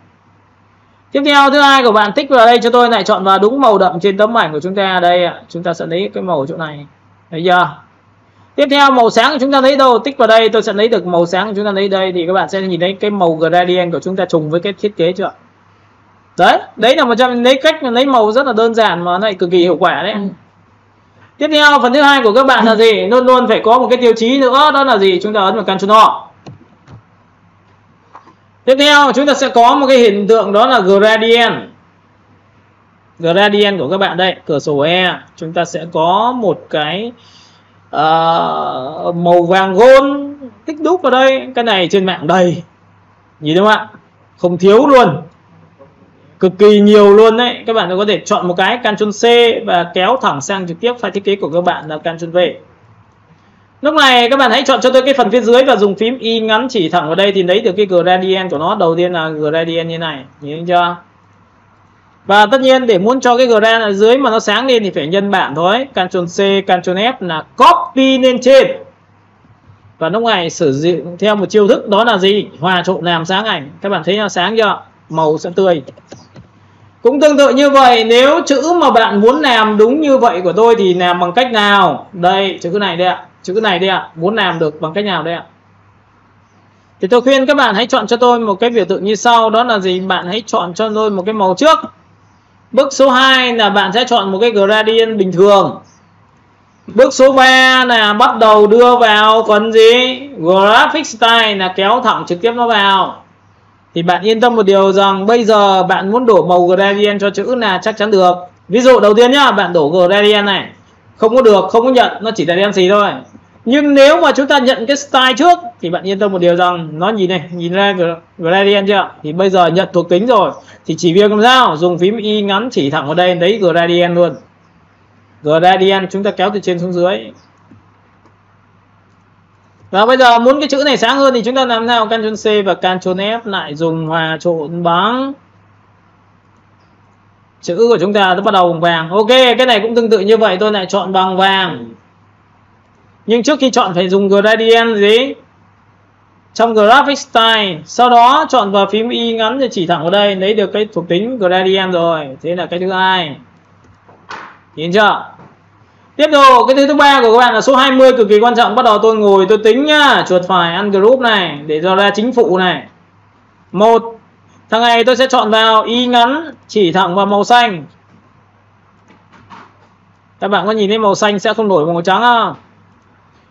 Tiếp theo thứ hai của bạn tích vào đây cho tôi, lại chọn vào đúng màu đậm trên tấm ảnh của chúng ta. Đây ạ, chúng ta sẽ lấy cái màu chỗ này. Thấy chưa? Tiếp theo màu sáng của chúng ta lấy đâu? Tích vào đây, tôi sẽ lấy được màu sáng của chúng ta lấy đây. Thì các bạn sẽ nhìn thấy cái màu gradient của chúng ta trùng với cái thiết kế chưa? Đấy là một trong lấy cách lấy màu rất là đơn giản mà lại cực kỳ hiệu quả đấy. Tiếp theo phần thứ hai của các bạn là gì? Luôn luôn phải có một cái tiêu chí nữa, đó là gì? Chúng ta ấn vào Ctrl O. Tiếp theo chúng ta sẽ có một cái hiện tượng đó là gradient. Gradient của các bạn đây, cửa sổ E, chúng ta sẽ có một cái màu vàng gold tích đúc vào đây. Cái này trên mạng đầy, nhìn đúng không ạ? Không thiếu luôn, cực kỳ nhiều luôn đấy. Các bạn có thể chọn một cái Ctrl C và kéo thẳng sang trực tiếp file thiết kế của các bạn là Ctrl V. Lúc này các bạn hãy chọn cho tôi cái phần phía dưới và dùng phím Y ngắn chỉ thẳng vào đây thì lấy được cái gradient của nó. Đầu tiên là gradient như này, nhìn thấy chưa? Và tất nhiên để muốn cho cái grad ở dưới mà nó sáng lên thì phải nhân bảng thôi. Ctrl C, Ctrl F là copy lên trên. Và lúc này sử dụng theo một chiêu thức đó là gì? Hòa trộn làm sáng ảnh. Các bạn thấy nó sáng chưa? Màu sẽ tươi. Cũng tương tự như vậy, nếu chữ mà bạn muốn làm đúng như vậy của tôi thì làm bằng cách nào? Đây, chữ này đây ạ. Chữ này đây ạ. Muốn làm được bằng cách nào đây ạ? Thì tôi khuyên các bạn hãy chọn cho tôi một cái biểu tượng như sau. Đó là gì? Bạn hãy chọn cho tôi một cái màu trước. Bước số 2 là bạn sẽ chọn một cái gradient bình thường. Bước số 3 là bắt đầu đưa vào phần gì? Graphic Style là kéo thẳng trực tiếp nó vào. Thì bạn yên tâm một điều rằng bây giờ bạn muốn đổ màu gradient cho chữ là chắc chắn được. Ví dụ đầu tiên nhá, bạn đổ gradient này. Không có được, không có nhận, nó chỉ là đen xì thôi. Nhưng nếu mà chúng ta nhận cái style trước thì bạn yên tâm một điều rằng nó nhìn này, nhìn ra gradient chưa? Thì bây giờ nhận thuộc tính rồi. Thì chỉ việc làm sao? Dùng phím Y ngắn chỉ thẳng vào đây, lấy gradient luôn. Gradient chúng ta kéo từ trên xuống dưới. Và bây giờ muốn cái chữ này sáng hơn thì chúng ta làm nào? Ctrl C và Ctrl F lại dùng hòa trộn bằng chữ của chúng ta nó bắt đầu bằng vàng. Ok, cái này cũng tương tự như vậy, tôi lại chọn bằng vàng. Nhưng trước khi chọn phải dùng gradient gì? Trong graphic style, sau đó chọn vào phím Y ngắn thì chỉ thẳng vào đây, lấy được cái thuộc tính gradient rồi. Thế là cái thứ hai. Nhìn chưa? Tiếp tục, cái thứ ba của các bạn là số 20 cực kỳ quan trọng. Bắt đầu tôi ngồi tôi tính nhá, chuột phải ungroup này để cho ra chính phụ này. Một thằng này tôi sẽ chọn vào Y ngắn chỉ thẳng vào màu xanh. Các bạn có nhìn thấy màu xanh sẽ không đổi màu trắng không?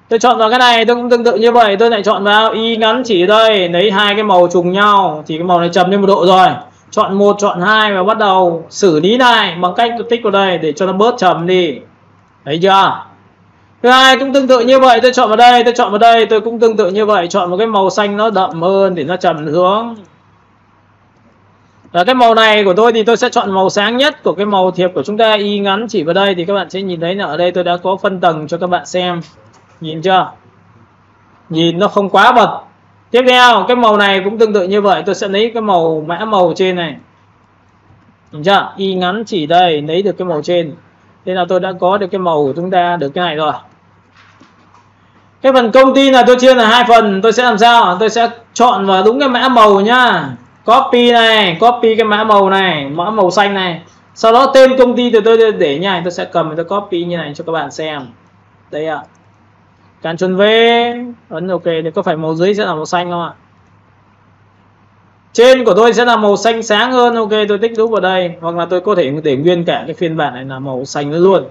Tôi chọn vào cái này, tôi cũng tương tự như vậy, tôi lại chọn vào Y ngắn chỉ ở đây, lấy hai cái màu trùng nhau thì cái màu này trầm lên một độ rồi. Chọn 1, chọn 2 và bắt đầu xử lý này bằng cách tôi tích vào đây để cho nó bớt trầm đi. Thấy chưa? Thứ hai cũng tương tự như vậy, tôi chọn vào đây, tôi chọn vào đây, tôi cũng tương tự như vậy, chọn một cái màu xanh nó đậm hơn để nó trầm xuống. Và cái màu này của tôi thì tôi sẽ chọn màu sáng nhất của cái màu thiệp của chúng ta, Y ngắn chỉ vào đây thì các bạn sẽ nhìn thấy là ở đây tôi đã có phân tầng cho các bạn xem. Nhìn chưa? Nhìn nó không quá bật. Tiếp theo, cái màu này cũng tương tự như vậy, tôi sẽ lấy cái màu mã màu trên này. Nhìn chưa? Y ngắn chỉ đây, lấy được cái màu trên. Thế là tôi đã có được cái màu của chúng ta được cái này rồi. Cái phần công ty là tôi chia là hai phần, tôi sẽ làm sao? Tôi sẽ chọn vào đúng cái mã màu nhá. Copy này, copy cái mã màu này, mã màu xanh này. Sau đó tên công ty thì tôi để như này, tôi sẽ cầm tôi copy như này cho các bạn xem. Đây ạ. Ctrl V, ấn OK, thì có phải màu dưới sẽ là màu xanh không ạ? Trên của tôi sẽ là màu xanh sáng hơn. Ok, tôi tích đúp vào đây. Hoặc là tôi có thể để nguyên cả cái phiên bản này là màu xanh luôn,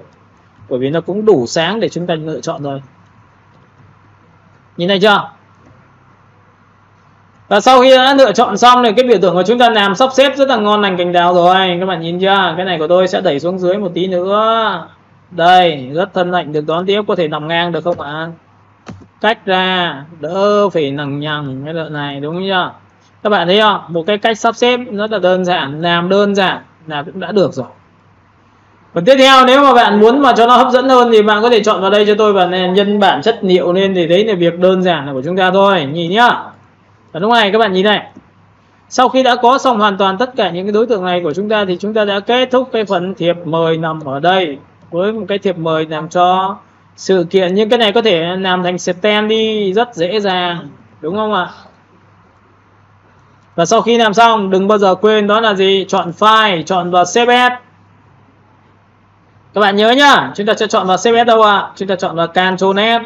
bởi vì nó cũng đủ sáng để chúng ta lựa chọn rồi. Nhìn thấy chưa? Và sau khi đã lựa chọn xong thì cái biểu tượng của chúng ta làm sắp xếp rất là ngon lành cành đào rồi. Các bạn nhìn chưa? Cái này của tôi sẽ đẩy xuống dưới một tí nữa. Đây, rất thân lạnh, được đón tiếp, có thể nằm ngang được không ạ? Cách ra, đỡ phải nằng nhằng cái đoạn này, đúng chưa? Các bạn thấy không? Một cái cách sắp xếp rất là đơn giản, làm đơn giản là cũng đã được rồi. Còn tiếp theo, nếu mà bạn muốn mà cho nó hấp dẫn hơn thì bạn có thể chọn vào đây cho tôi và nhân bản chất liệu lên, thì đấy là việc đơn giản là của chúng ta thôi. Nhìn nhá. Và lúc này các bạn nhìn này. Sau khi đã có xong hoàn toàn tất cả những cái đối tượng này của chúng ta thì chúng ta đã kết thúc cái phần thiệp mời nằm ở đây với một cái thiệp mời làm cho sự kiện. Nhưng cái này có thể làm thành stem đi rất dễ dàng, đúng không ạ? Và sau khi làm xong đừng bao giờ quên đó là gì? Chọn file, chọn vào Save As. Các bạn nhớ nhá, chúng ta sẽ chọn vào Save As đâu ạ? Chúng ta chọn vào Ctrl S.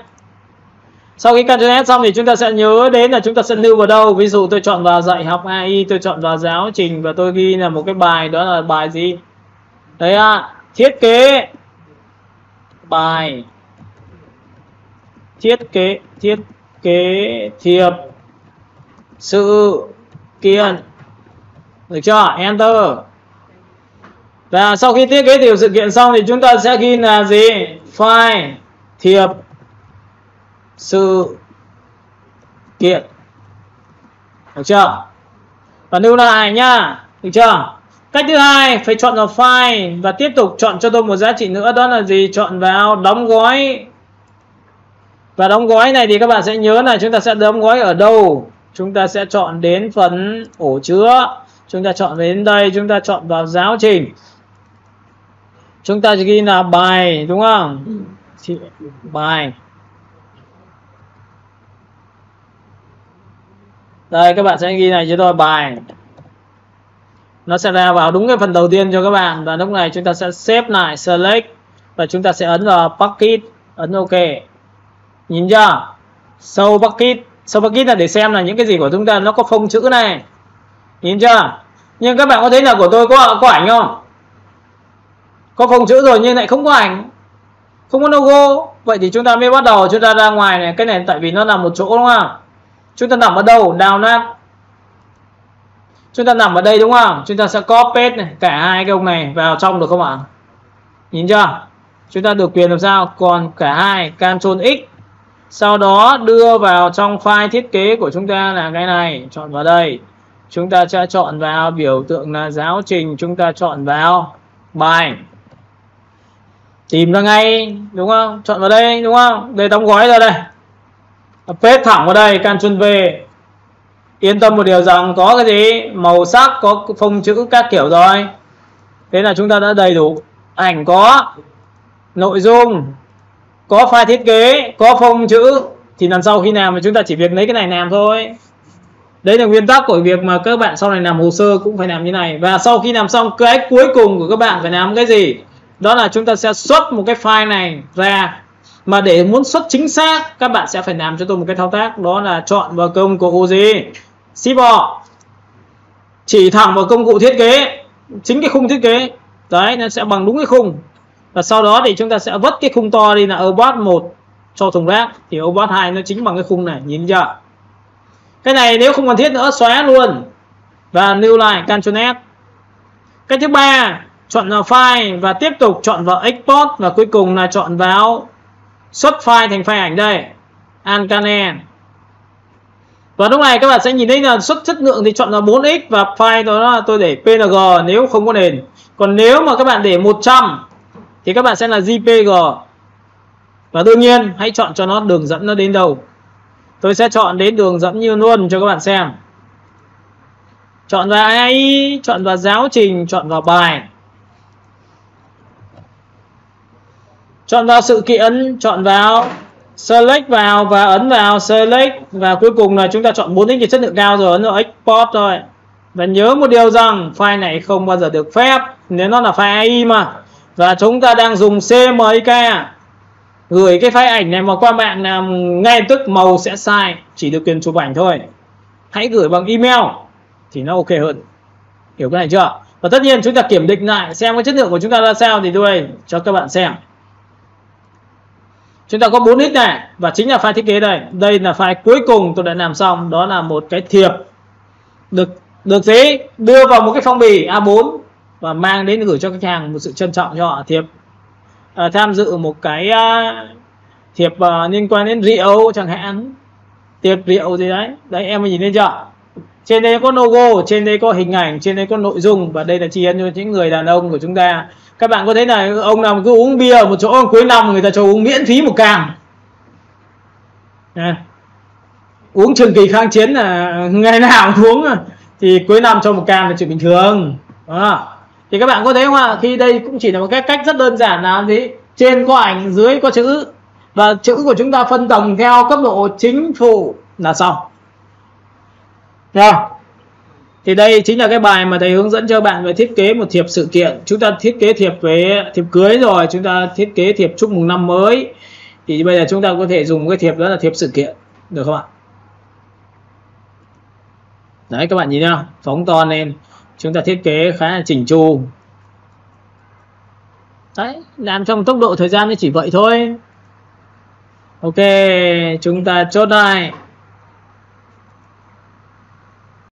Sau khi Ctrl S xong thì chúng ta sẽ nhớ đến là chúng ta sẽ lưu vào đâu. Ví dụ tôi chọn vào dạy học AI, tôi chọn vào giáo trình và tôi ghi là một cái bài, đó là bài gì? Đấy ạ, thiết kế bài, thiết kế thiệp sự kiện, được chưa? Enter. Và sau khi thiết kế thiệp sự kiện xong thì chúng ta sẽ ghi là gì? File thiệp sự kiện, được chưa? Và lưu lại nhá, được chưa? Cách thứ hai, phải chọn vào file và tiếp tục chọn cho tôi một giá trị nữa, đó là gì? Chọn vào đóng gói. Và đóng gói này thì các bạn sẽ nhớ là chúng ta sẽ đóng gói ở đâu? Chúng ta sẽ chọn đến phần ổ chứa. Chúng ta chọn đến đây, chúng ta chọn vào giáo trình. Chúng ta ghi là bài, đúng không? Bài. Đây các bạn sẽ ghi này cho tôi bài. Nó sẽ ra vào đúng cái phần đầu tiên cho các bạn. Và lúc này chúng ta sẽ xếp lại select. Và chúng ta sẽ ấn vào bucket, ấn OK. Nhìn chưa? Show bucket. Show bucket là để xem là những cái gì của chúng ta nó có phông chữ này. Nhìn chưa? Nhưng các bạn có thấy là của tôi có ảnh không? Có phông chữ rồi nhưng lại không có ảnh, không có logo. Vậy thì chúng ta mới bắt đầu chúng ta ra ngoài này. Cái này tại vì nó nằm một chỗ đúng không? Chúng ta nằm ở đâu? Download. Chúng ta nằm ở đây đúng không? Chúng ta sẽ copy này, cả hai cái ông này vào trong được không ạ? Nhìn chưa? Chúng ta được quyền làm sao? Còn cả hai, Ctrl X. Sau đó đưa vào trong file thiết kế của chúng ta là cái này, chọn vào đây. Chúng ta sẽ chọn vào biểu tượng là giáo trình, chúng ta chọn vào bài. Tìm ra ngay, đúng không? Chọn vào đây, đúng không? Đây đóng gói ra đây. Paste thẳng vào đây, Ctrl V. Yên tâm một điều rằng có cái gì? Màu sắc, có phông chữ các kiểu rồi. Thế là chúng ta đã đầy đủ. Ảnh có, nội dung, có file thiết kế, có phông chữ. Thì lần sau khi làm thì chúng ta chỉ việc lấy cái này làm thôi. Đấy là nguyên tắc của việc mà các bạn sau này làm hồ sơ cũng phải làm như này. Và sau khi làm xong, cái cuối cùng của các bạn phải làm cái gì? Đó là chúng ta sẽ xuất một cái file này ra. Mà để muốn xuất chính xác, các bạn sẽ phải làm cho tôi một cái thao tác. Đó là chọn vào công cụ gì? Shift chỉ thẳng vào công cụ thiết kế, chính cái khung thiết kế. Đấy, nó sẽ bằng đúng cái khung. Và sau đó thì chúng ta sẽ vứt cái khung to đi là Obot 1 cho thùng rác. Thì Obot 2 nó chính bằng cái khung này, nhìn chưa? Cái này nếu không cần thiết nữa xóa luôn. Và lưu lại, Ctrl S. Cái thứ ba, chọn vào file và tiếp tục chọn vào export. Và cuối cùng là chọn vào xuất file thành file ảnh đây, Alcane. Và lúc này các bạn sẽ nhìn thấy là xuất chất lượng thì chọn vào 4x. Và file đó là tôi để PNG nếu không có nền. Còn nếu mà các bạn để 100 thì các bạn sẽ là JPG. Và đương nhiên hãy chọn cho nó đường dẫn nó đến đâu. Tôi sẽ chọn đến đường dẫn như luôn cho các bạn xem. Chọn vào AI, chọn vào giáo trình, chọn vào bài. Chọn vào sự kiện, chọn vào select vào và ấn vào select. Và cuối cùng là chúng ta chọn 4x thì chất lượng cao rồi, ấn vào export thôi. Và nhớ một điều rằng file này không bao giờ được phép nếu nó là file AI mà. Và chúng ta đang dùng CMYK. Gửi cái file ảnh này mà qua mạng là ngay tức màu sẽ sai, chỉ được quyền chụp ảnh thôi. Hãy gửi bằng email thì nó ok hơn. Hiểu cái này chưa? Và tất nhiên chúng ta kiểm định lại xem cái chất lượng của chúng ta ra sao thì tôi cho các bạn xem. Chúng ta có 4x này và chính là file thiết kế đây. Đây là file cuối cùng tôi đã làm xong, đó là một cái thiệp được gì? Đưa vào một cái phong bì A4 và mang đến gửi cho khách hàng một sự trân trọng cho họ. Thiệp tham dự một cái thiệp liên quan đến rượu chẳng hạn, tiệc rượu gì đấy. Đấy em nhìn thấy chưa? Trên đây có logo, trên đây có hình ảnh, trên đây có nội dung. Và đây là tri ân cho những người đàn ông của chúng ta. Các bạn có thấy là ông nào cứ uống bia ở một chỗ cuối năm người ta cho uống miễn phí một can. Uống trường kỳ kháng chiến là ngày nào cũng uống, thì cuối năm cho một can là chuyện bình thường. Thì các bạn có thấy không ạ? Khi đây cũng chỉ là một cái cách rất đơn giản là gì? Trên có ảnh, dưới có chữ. Và chữ của chúng ta phân tầng theo cấp độ chính phủ là xong. Thì đây chính là cái bài mà thầy hướng dẫn cho bạn về thiết kế một thiệp sự kiện. Chúng ta thiết kế thiệp về thiệp cưới rồi, chúng ta thiết kế thiệp chúc mừng năm mới. Thì bây giờ chúng ta có thể dùng cái thiệp đó là thiệp sự kiện, được không ạ? Đấy các bạn nhìn thấy không? Phóng to lên. Chúng ta thiết kế khá là chỉnh chu. Đấy, làm trong tốc độ thời gian thì chỉ vậy thôi. Ok, chúng ta chốt lại.